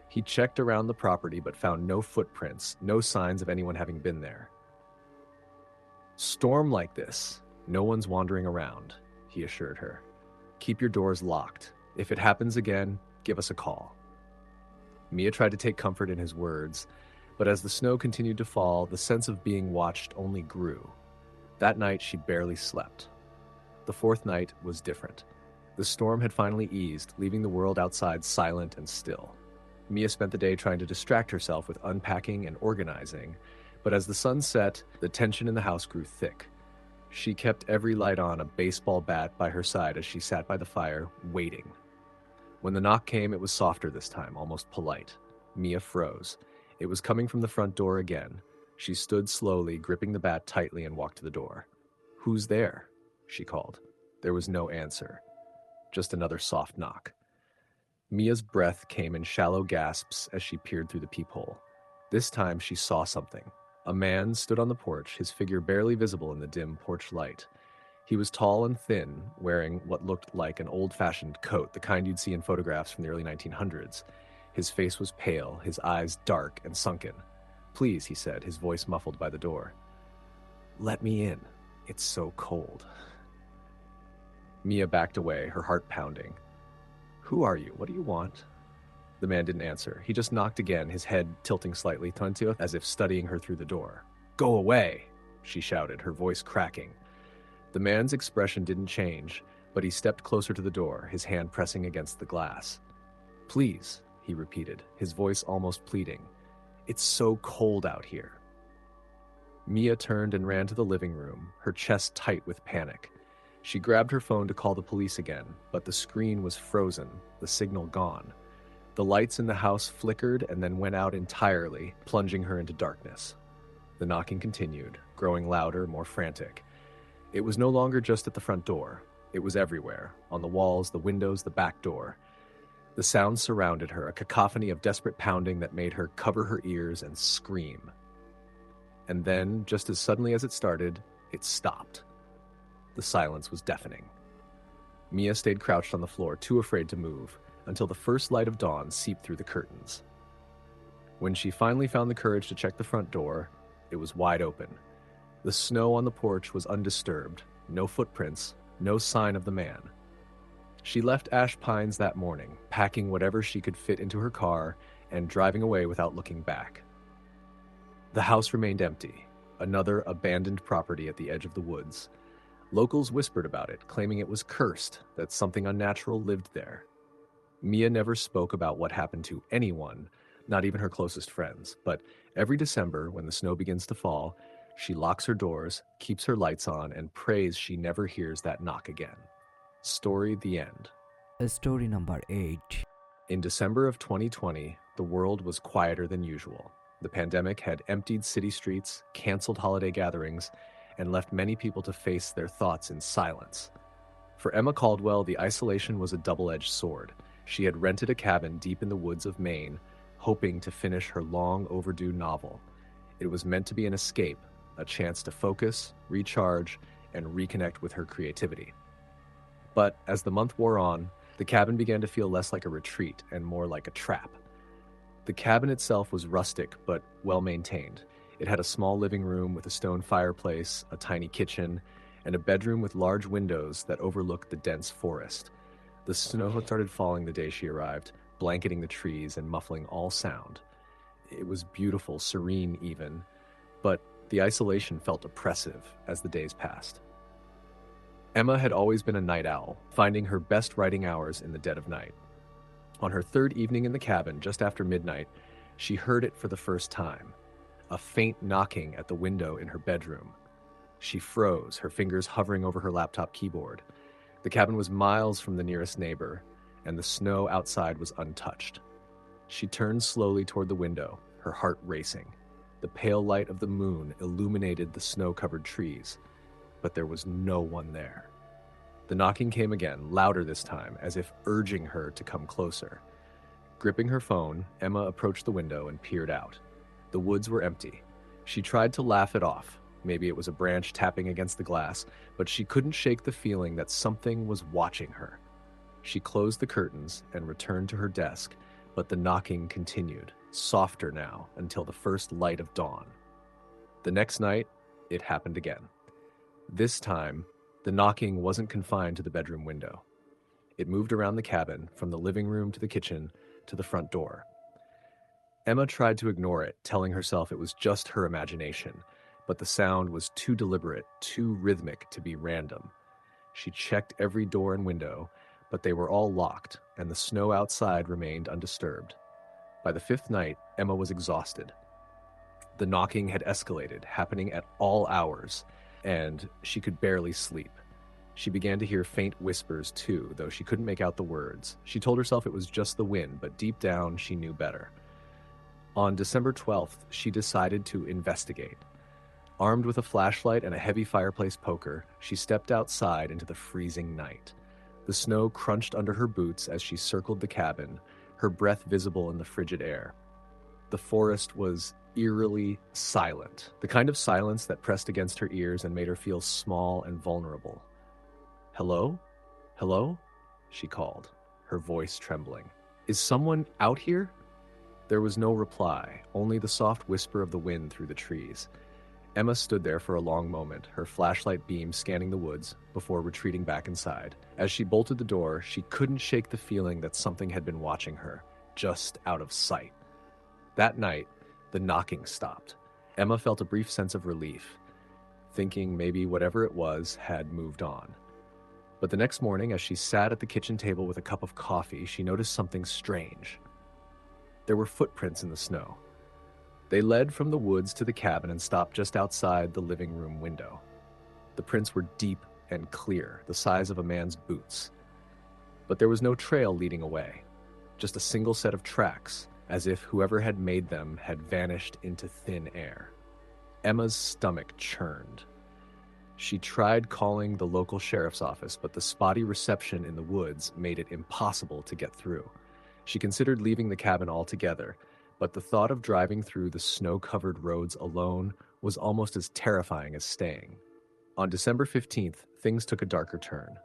He checked around the property but found no footprints, no signs of anyone having been there. "Storm like this, no one's wandering around," he assured her. "Keep your doors locked. If it happens again, give us a call." Mia tried to take comfort in his words, but as the snow continued to fall, the sense of being watched only grew. That night, she barely slept. The fourth night was different. The storm had finally eased, leaving the world outside silent and still. Mia spent the day trying to distract herself with unpacking and organizing, but as the sun set, the tension in the house grew thick. She kept every light on, a baseball bat by her side as she sat by the fire, waiting. When the knock came, it was softer this time, almost polite. Mia froze. It was coming from the front door again. She stood slowly, gripping the bat tightly, and walked to the door. "Who's there?" she called. There was no answer. Just another soft knock. Mia's breath came in shallow gasps as she peered through the peephole. This time she saw something. A man stood on the porch, his figure barely visible in the dim porch light. He was tall and thin, wearing what looked like an old-fashioned coat, the kind you'd see in photographs from the early 1900s. His face was pale, his eyes dark and sunken. "Please," he said, his voice muffled by the door. "Let me in. It's so cold." Mia backed away, her heart pounding. "Who are you? What do you want?" The man didn't answer. He just knocked again, his head tilting slightly, as if studying her through the door. "Go away!" she shouted, her voice cracking. The man's expression didn't change, but he stepped closer to the door, his hand pressing against the glass. "Please," he repeated, his voice almost pleading. "It's so cold out here." Mia turned and ran to the living room, her chest tight with panic. She grabbed her phone to call the police again, but the screen was frozen, the signal gone. The lights in the house flickered and then went out entirely, plunging her into darkness. The knocking continued, growing louder, more frantic. It was no longer just at the front door. It was everywhere, on the walls, the windows, the back door. The sounds surrounded her, a cacophony of desperate pounding that made her cover her ears and scream. And then, just as suddenly as it started, it stopped. The silence was deafening. Mia stayed crouched on the floor, too afraid to move, until the first light of dawn seeped through the curtains. When she finally found the courage to check the front door, it was wide open. The snow on the porch was undisturbed, no footprints, no sign of the man. She left Ash Pines that morning, packing whatever she could fit into her car and driving away without looking back. The house remained empty, another abandoned property at the edge of the woods. Locals whispered about it, claiming it was cursed, that something unnatural lived there. Mia never spoke about what happened to anyone, not even her closest friends, but every December, when the snow begins to fall, she locks her doors, keeps her lights on, and prays she never hears that knock again. Story the end. Story number 8. In December of 2020, the world was quieter than usual. The pandemic had emptied city streets, canceled holiday gatherings, and left many people to face their thoughts in silence. For Emma Caldwell, the isolation was a double-edged sword. She had rented a cabin deep in the woods of Maine, hoping to finish her long overdue novel. It was meant to be an escape, a chance to focus, recharge, and reconnect with her creativity. But as the month wore on, the cabin began to feel less like a retreat and more like a trap. The cabin itself was rustic but well-maintained. It had a small living room with a stone fireplace, a tiny kitchen, and a bedroom with large windows that overlooked the dense forest. The snow had started falling the day she arrived, blanketing the trees and muffling all sound. It was beautiful, serene even, but the isolation felt oppressive as the days passed. Emma had always been a night owl, finding her best writing hours in the dead of night. On her third evening in the cabin, just after midnight, she heard it for the first time, a faint knocking at the window in her bedroom. She froze, her fingers hovering over her laptop keyboard. The cabin was miles from the nearest neighbor, and the snow outside was untouched. She turned slowly toward the window, her heart racing. The pale light of the moon illuminated the snow-covered trees, but there was no one there. The knocking came again, louder this time, as if urging her to come closer. Gripping her phone, Emma approached the window and peered out. The woods were empty. She tried to laugh it off. Maybe it was a branch tapping against the glass, but she couldn't shake the feeling that something was watching her. She closed the curtains and returned to her desk, but the knocking continued, softer now, until the first light of dawn. The next night, it happened again. This time, the knocking wasn't confined to the bedroom window. It moved around the cabin, from the living room to the kitchen to the front door. Emma tried to ignore it, telling herself it was just her imagination, but the sound was too deliberate, too rhythmic to be random. She checked every door and window, but they were all locked, and the snow outside remained undisturbed. By the fifth night, Emma was exhausted. The knocking had escalated, happening at all hours, and she could barely sleep. She began to hear faint whispers too, though she couldn't make out the words. She told herself it was just the wind, but deep down she knew better. On December 12th, she decided to investigate. Armed with a flashlight and a heavy fireplace poker, she stepped outside into the freezing night. The snow crunched under her boots as she circled the cabin, her breath visible in the frigid air. The forest was eerily silent, the kind of silence that pressed against her ears and made her feel small and vulnerable. "Hello? Hello?" she called, her voice trembling. "Is someone out here?" There was no reply, only the soft whisper of the wind through the trees. Emma stood there for a long moment, her flashlight beam scanning the woods, before retreating back inside. As she bolted the door, she couldn't shake the feeling that something had been watching her, just out of sight. That night, the knocking stopped. Emma felt a brief sense of relief, thinking maybe whatever it was had moved on. But the next morning, as she sat at the kitchen table with a cup of coffee, she noticed something strange. There were footprints in the snow. They led from the woods to the cabin and stopped just outside the living room window. The prints were deep and clear, the size of a man's boots. But there was no trail leading away, just a single set of tracks, as if whoever had made them had vanished into thin air. Emma's stomach churned. She tried calling the local sheriff's office, but the spotty reception in the woods made it impossible to get through. She considered leaving the cabin altogether, but the thought of driving through the snow-covered roads alone was almost as terrifying as staying. On December 15th, things took a darker turn.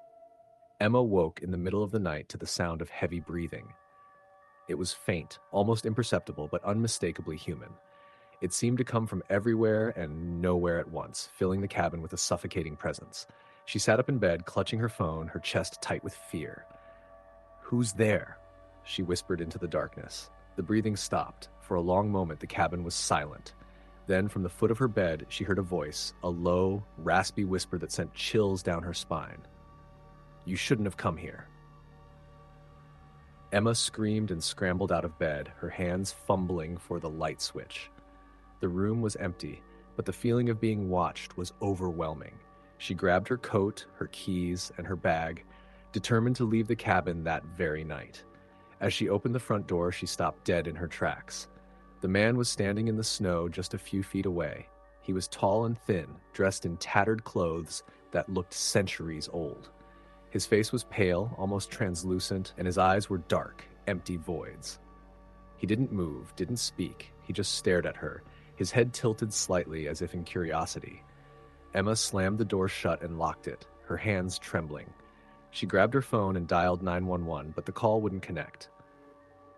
Emma woke in the middle of the night to the sound of heavy breathing. It was faint, almost imperceptible, but unmistakably human. It seemed to come from everywhere and nowhere at once, filling the cabin with a suffocating presence. She sat up in bed, clutching her phone, her chest tight with fear. "Who's there?" she whispered into the darkness. The breathing stopped. For a long moment, the cabin was silent. Then, from the foot of her bed, she heard a voice, a low, raspy whisper that sent chills down her spine. "You shouldn't have come here." Emma screamed and scrambled out of bed, her hands fumbling for the light switch. The room was empty, but the feeling of being watched was overwhelming. She grabbed her coat, her keys, and her bag, determined to leave the cabin that very night. As she opened the front door, she stopped dead in her tracks. The man was standing in the snow just a few feet away. He was tall and thin, dressed in tattered clothes that looked centuries old. His face was pale, almost translucent, and his eyes were dark, empty voids. He didn't move, didn't speak. He just stared at her, his head tilted slightly as if in curiosity. Emma slammed the door shut and locked it, her hands trembling. She grabbed her phone and dialed 911, but the call wouldn't connect.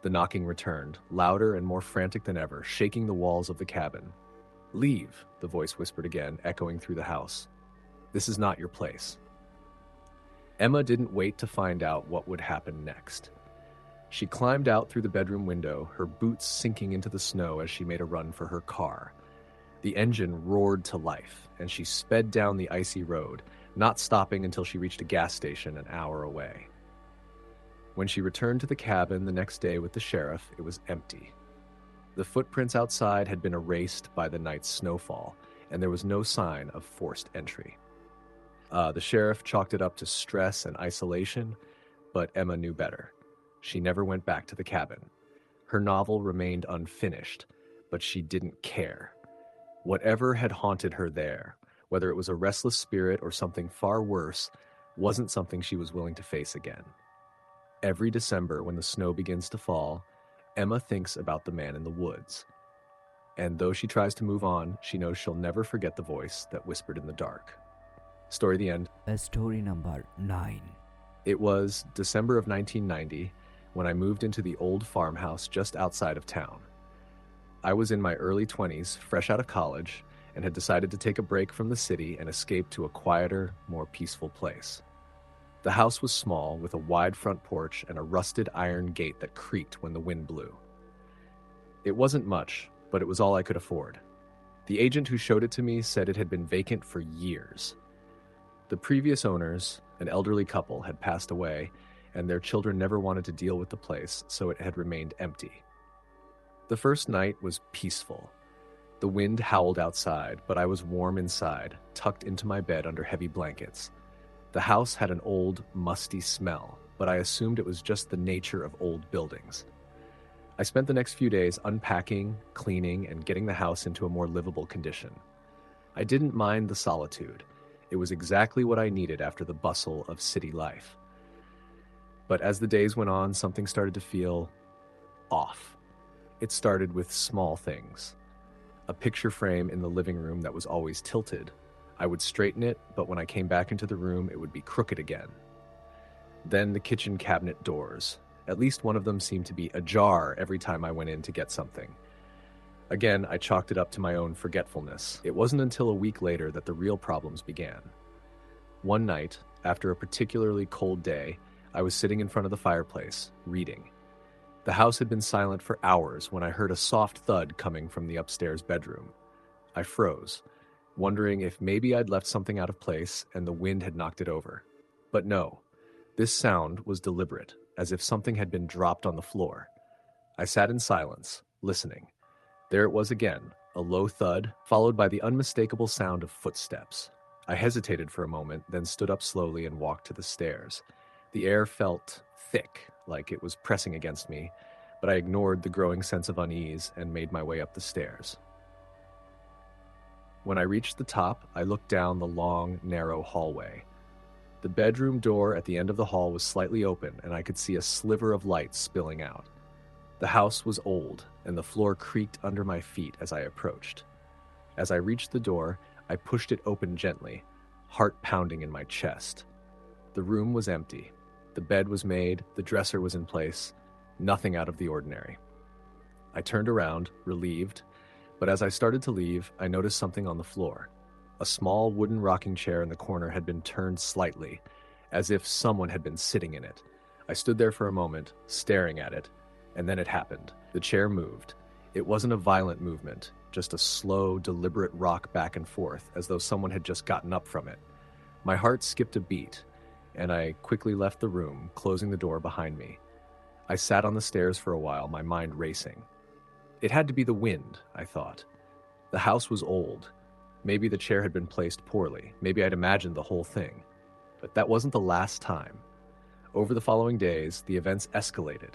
The knocking returned, louder and more frantic than ever, shaking the walls of the cabin. "Leave," the voice whispered again, echoing through the house. "This is not your place." Emma didn't wait to find out what would happen next. She climbed out through the bedroom window, her boots sinking into the snow as she made a run for her car. The engine roared to life, and she sped down the icy road, not stopping until she reached a gas station an hour away. When she returned to the cabin the next day with the sheriff, it was empty. The footprints outside had been erased by the night's snowfall, and there was no sign of forced entry. The sheriff chalked it up to stress and isolation, but Emma knew better. She never went back to the cabin. Her novel remained unfinished, but she didn't care. Whatever had haunted her there, whether it was a restless spirit or something far worse, wasn't something she was willing to face again. Every December, when the snow begins to fall, Emma thinks about the man in the woods. And though she tries to move on, she knows she'll never forget the voice that whispered in the dark. Story the end. Story number 9. It was December of 1990 when I moved into the old farmhouse just outside of town. I was in my early 20s, fresh out of college, and had decided to take a break from the city and escape to a quieter, more peaceful place. The house was small, with a wide front porch and a rusted iron gate that creaked when the wind blew. It wasn't much, but it was all I could afford. The agent who showed it to me said it had been vacant for years. The previous owners, an elderly couple, had passed away, and their children never wanted to deal with the place, so it had remained empty. The first night was peaceful. The wind howled outside, but I was warm inside, tucked into my bed under heavy blankets. The house had an old, musty smell, but I assumed it was just the nature of old buildings. I spent the next few days unpacking, cleaning, and getting the house into a more livable condition. I didn't mind the solitude. It was exactly what I needed after the bustle of city life. But as the days went on, something started to feel off. It started with small things. A picture frame in the living room that was always tilted. I would straighten it, but when I came back into the room, it would be crooked again. Then the kitchen cabinet doors. At least one of them seemed to be ajar every time I went in to get something. Again, I chalked it up to my own forgetfulness. It wasn't until a week later that the real problems began. One night, after a particularly cold day, I was sitting in front of the fireplace, reading. The house had been silent for hours when I heard a soft thud coming from the upstairs bedroom. I froze, wondering if maybe I'd left something out of place and the wind had knocked it over. But no, this sound was deliberate, as if something had been dropped on the floor. I sat in silence, listening. There it was again, a low thud, followed by the unmistakable sound of footsteps. I hesitated for a moment, then stood up slowly and walked to the stairs. The air felt thick, like it was pressing against me, but I ignored the growing sense of unease and made my way up the stairs. When I reached the top, I looked down the long, narrow hallway. The bedroom door at the end of the hall was slightly open, and I could see a sliver of light spilling out. The house was old, and the floor creaked under my feet as I approached. As I reached the door, I pushed it open gently, heart pounding in my chest. The room was empty. The bed was made, the dresser was in place, nothing out of the ordinary. I turned around, relieved, but as I started to leave, I noticed something on the floor. A small wooden rocking chair in the corner had been turned slightly, as if someone had been sitting in it. I stood there for a moment, staring at it, and then it happened. The chair moved. It wasn't a violent movement, just a slow, deliberate rock back and forth, as though someone had just gotten up from it. My heart skipped a beat, and I quickly left the room, closing the door behind me. I sat on the stairs for a while, my mind racing. It had to be the wind, I thought. The house was old. Maybe the chair had been placed poorly. Maybe I'd imagined the whole thing. But that wasn't the last time. Over the following days, the events escalated.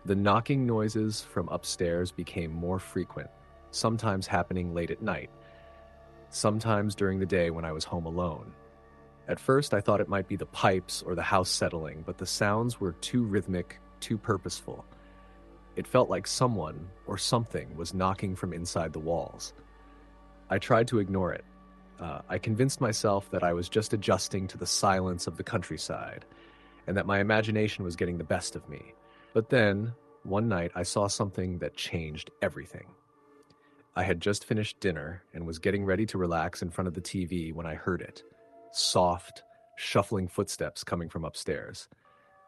The knocking noises from upstairs became more frequent, sometimes happening late at night, sometimes during the day when I was home alone. At first, I thought it might be the pipes or the house settling, but the sounds were too rhythmic, too purposeful. It felt like someone or something was knocking from inside the walls. I tried to ignore it. I convinced myself that I was just adjusting to the silence of the countryside and that my imagination was getting the best of me. But then, one night, I saw something that changed everything. I had just finished dinner and was getting ready to relax in front of the TV when I heard it. Soft, shuffling footsteps coming from upstairs.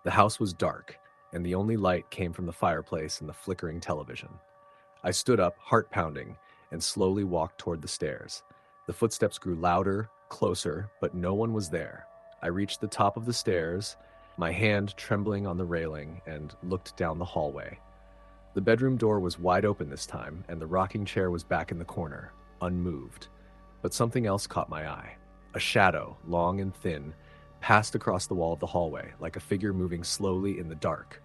The house was dark, and the only light came from the fireplace and the flickering television. I stood up, heart pounding, and slowly walked toward the stairs. The footsteps grew louder, closer, but no one was there. I reached the top of the stairs, my hand trembling on the railing, and looked down the hallway. The bedroom door was wide open this time, and the rocking chair was back in the corner, unmoved. But something else caught my eye. A shadow, long and thin, passed across the wall of the hallway, like a figure moving slowly in the dark.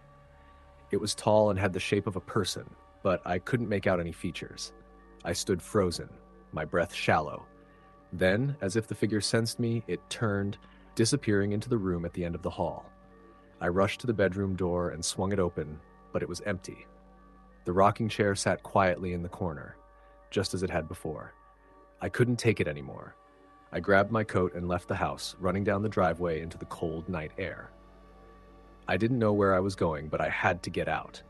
It was tall and had the shape of a person, but I couldn't make out any features. I stood frozen, my breath shallow. Then, as if the figure sensed me, it turned, disappearing into the room at the end of the hall. I rushed to the bedroom door and swung it open, but it was empty. The rocking chair sat quietly in the corner, just as it had before. I couldn't take it anymore. I grabbed my coat and left the house, running down the driveway into the cold night air. I didn't know where I was going, but I had to get out.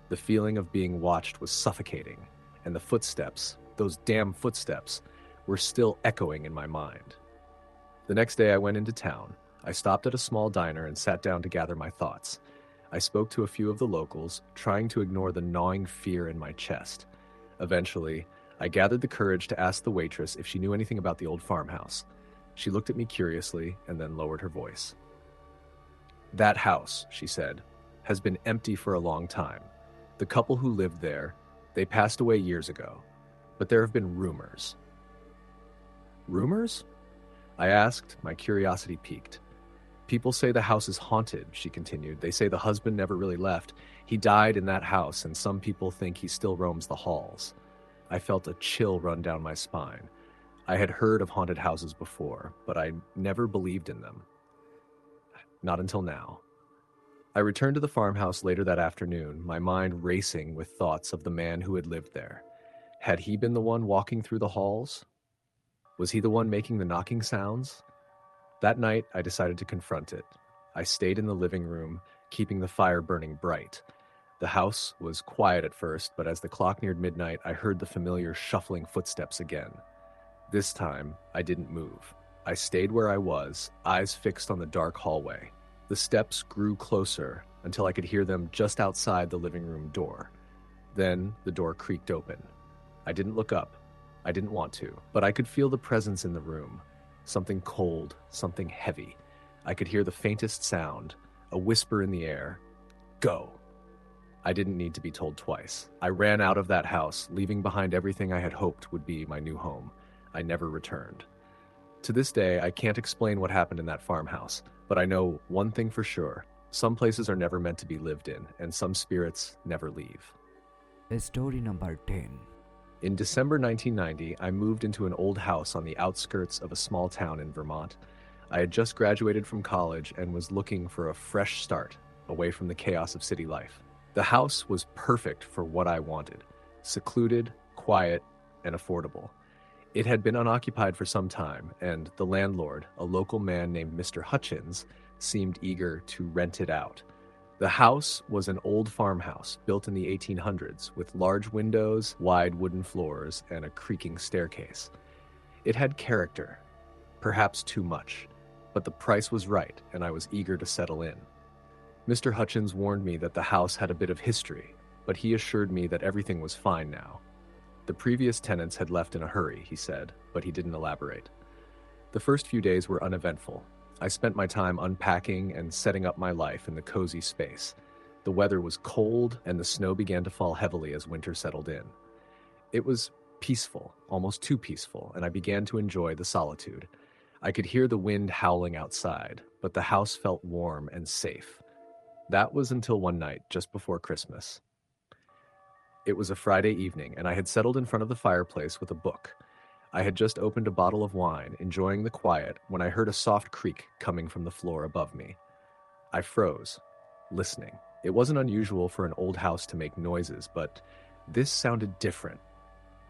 The feeling of being watched was suffocating, and the footsteps, those damn footsteps, were still echoing in my mind. The next day I went into town. I stopped at a small diner and sat down to gather my thoughts. I spoke to a few of the locals, trying to ignore the gnawing fear in my chest. Eventually, I gathered the courage to ask the waitress if she knew anything about the old farmhouse. She looked at me curiously and then lowered her voice. "That house," she said, "has been empty for a long time. The couple who lived there, they passed away years ago. But there have been rumors." "Rumors?" I asked, my curiosity piqued. "People say the house is haunted," she continued. "They say the husband never really left. He died in that house, and some people think he still roams the halls." I felt a chill run down my spine. I had heard of haunted houses before, but I never believed in them. Not until now. I returned to the farmhouse later that afternoon, my mind racing with thoughts of the man who had lived there. Had he been the one walking through the halls? Was he the one making the knocking sounds? That night, I decided to confront it. I stayed in the living room, keeping the fire burning bright. The house was quiet at first, but as the clock neared midnight, I heard the familiar shuffling footsteps again. This time, I didn't move. I stayed where I was, eyes fixed on the dark hallway. The steps grew closer until I could hear them just outside the living room door. Then the door creaked open. I didn't look up. I didn't want to, but I could feel the presence in the room. Something cold, something heavy. I could hear the faintest sound, a whisper in the air. "Go." I didn't need to be told twice. I ran out of that house, leaving behind everything I had hoped would be my new home. I never returned. To this day, I can't explain what happened in that farmhouse, but I know one thing for sure. Some places are never meant to be lived in, and some spirits never leave. Story number 10. In December 1990, I moved into an old house on the outskirts of a small town in Vermont. I had just graduated from college and was looking for a fresh start, away from the chaos of city life. The house was perfect for what I wanted: secluded, quiet, and affordable. It had been unoccupied for some time, and the landlord, a local man named Mr. Hutchins, seemed eager to rent it out. The house was an old farmhouse built in the 1800s with large windows, wide wooden floors, and a creaking staircase. It had character, perhaps too much, but the price was right, and I was eager to settle in. Mr. Hutchins warned me that the house had a bit of history, but he assured me that everything was fine now. The previous tenants had left in a hurry, he said, but he didn't elaborate. The first few days were uneventful. I spent my time unpacking and setting up my life in the cozy space. The weather was cold, and the snow began to fall heavily as winter settled in. It was peaceful, almost too peaceful, and I began to enjoy the solitude. I could hear the wind howling outside, but the house felt warm and safe. That was until one night, just before Christmas. It was a Friday evening, and I had settled in front of the fireplace with a book. I had just opened a bottle of wine, enjoying the quiet, when I heard a soft creak coming from the floor above me. I froze, listening. It wasn't unusual for an old house to make noises, but this sounded different,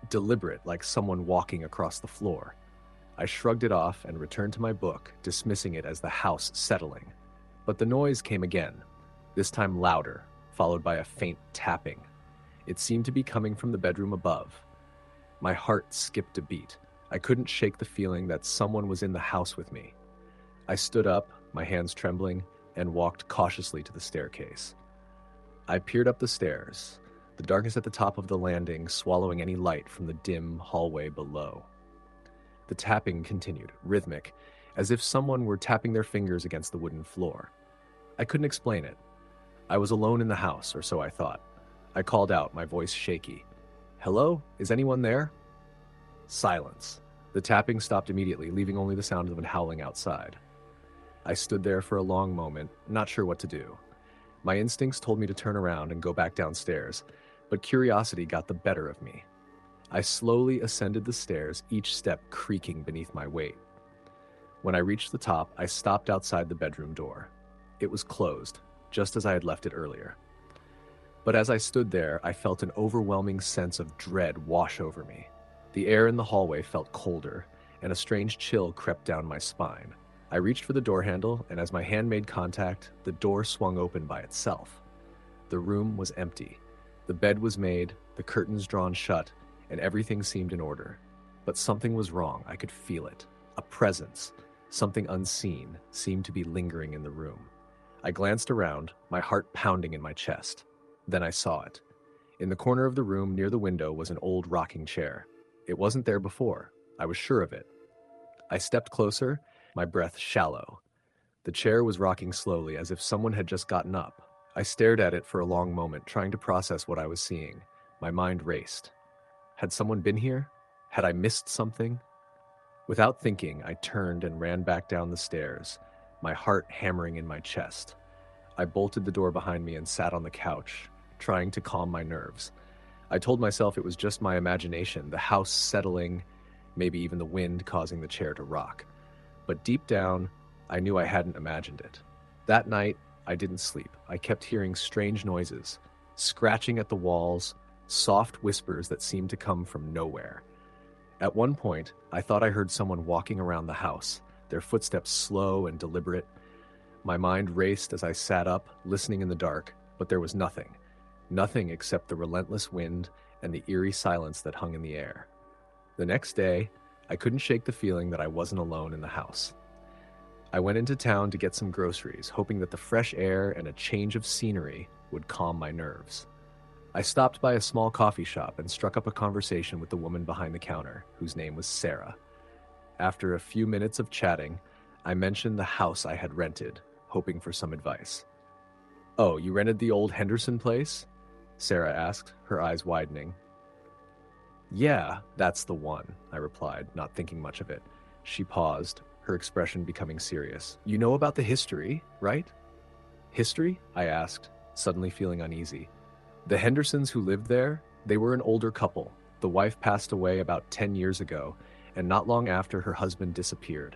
deliberate, like someone walking across the floor. I shrugged it off and returned to my book, dismissing it as the house settling. But the noise came again, this time louder, followed by a faint tapping. It seemed to be coming from the bedroom above. My heart skipped a beat. I couldn't shake the feeling that someone was in the house with me. I stood up, my hands trembling, and walked cautiously to the staircase. I peered up the stairs, the darkness at the top of the landing swallowing any light from the dim hallway below. The tapping continued, rhythmic, as if someone were tapping their fingers against the wooden floor. I couldn't explain it. I was alone in the house, or so I thought. I called out, my voice shaky. "Hello? Is anyone there?" Silence. The tapping stopped immediately, leaving only the sound of it howling outside. I stood there for a long moment, not sure what to do. My instincts told me to turn around and go back downstairs, but curiosity got the better of me. I slowly ascended the stairs, each step creaking beneath my weight. When I reached the top, I stopped outside the bedroom door. It was closed, just as I had left it earlier. But as I stood there, I felt an overwhelming sense of dread wash over me. The air in the hallway felt colder, and a strange chill crept down my spine. I reached for the door handle, and as my hand made contact, the door swung open by itself. The room was empty. The bed was made, the curtains drawn shut, and everything seemed in order. But something was wrong. I could feel it. A presence, something unseen, seemed to be lingering in the room. I glanced around, my heart pounding in my chest. Then I saw it. In the corner of the room near the window was an old rocking chair. It wasn't there before. I was sure of it. I stepped closer, my breath shallow. The chair was rocking slowly, as if someone had just gotten up. I stared at it for a long moment, trying to process what I was seeing. My mind raced. Had someone been here? Had I missed something? Without thinking, I turned and ran back down the stairs, my heart hammering in my chest. I bolted the door behind me and sat on the couch, trying to calm my nerves. I told myself it was just my imagination, the house settling, maybe even the wind causing the chair to rock. But deep down, I knew I hadn't imagined it. That night, I didn't sleep. I kept hearing strange noises, scratching at the walls, soft whispers that seemed to come from nowhere. At one point, I thought I heard someone walking around the house, their footsteps slow and deliberate. My mind raced as I sat up, listening in the dark, but there was nothing. Nothing except the relentless wind and the eerie silence that hung in the air. The next day, I couldn't shake the feeling that I wasn't alone in the house. I went into town to get some groceries, hoping that the fresh air and a change of scenery would calm my nerves. I stopped by a small coffee shop and struck up a conversation with the woman behind the counter, whose name was Sarah. After a few minutes of chatting, I mentioned the house I had rented, hoping for some advice. "Oh, you rented the old Henderson place?" Sarah asked, her eyes widening. "Yeah, that's the one," I replied, not thinking much of it. She paused, her expression becoming serious. "You know about the history, right?" "History?" I asked, suddenly feeling uneasy. "The Hendersons who lived there, they were an older couple. The wife passed away about 10 years ago, and not long after her husband disappeared.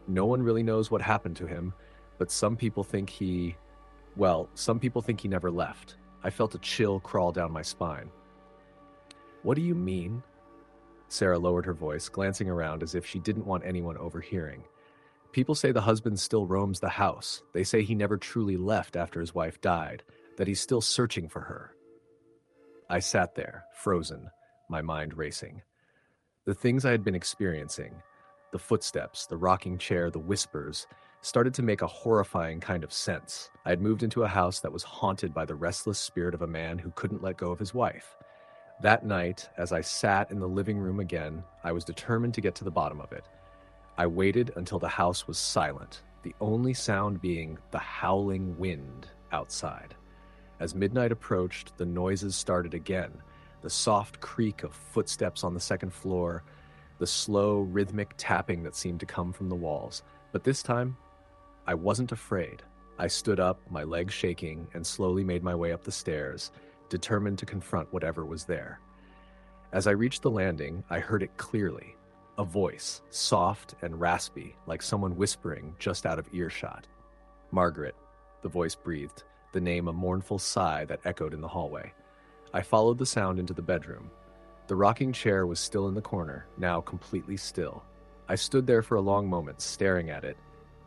No one really knows what happened to him, but some people think he never left." I felt a chill crawl down my spine. "What do you mean?" Sarah lowered her voice, glancing around as if she didn't want anyone overhearing. "People say the husband still roams the house. They say he never truly left after his wife died, that he's still searching for her." I sat there, frozen, my mind racing. The things I had been experiencing, the footsteps, the rocking chair, the whispers, started to make a horrifying kind of sense. I had moved into a house that was haunted by the restless spirit of a man who couldn't let go of his wife. That night, as I sat in the living room again, I was determined to get to the bottom of it. I waited until the house was silent, the only sound being the howling wind outside. As midnight approached, the noises started again, the soft creak of footsteps on the second floor, the slow, rhythmic tapping that seemed to come from the walls. But this time, I wasn't afraid. I stood up, my legs shaking, and slowly made my way up the stairs, determined to confront whatever was there. As I reached the landing, I heard it clearly. A voice, soft and raspy, like someone whispering just out of earshot. "Margaret," the voice breathed, the name a mournful sigh that echoed in the hallway. I followed the sound into the bedroom. The rocking chair was still in the corner, now completely still. I stood there for a long moment, staring at it,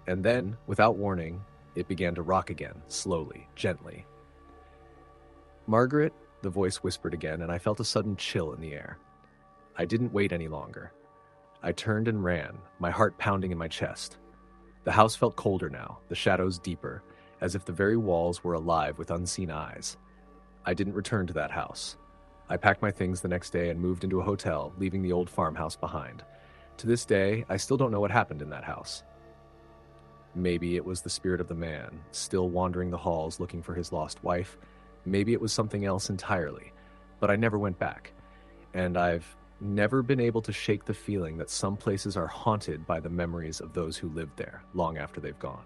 and then, without warning, it began to rock again, slowly, gently. "Margaret," the voice whispered again, and I felt a sudden chill in the air. I didn't wait any longer. I turned and ran, my heart pounding in my chest. The house felt colder now, the shadows deeper, as if the very walls were alive with unseen eyes. I didn't return to that house. I packed my things the next day and moved into a hotel, leaving the old farmhouse behind. To this day, I still don't know what happened in that house. Maybe it was the spirit of the man, still wandering the halls looking for his lost wife. Maybe it was something else entirely, but I never went back. And I've never been able to shake the feeling that some places are haunted by the memories of those who lived there long after they've gone.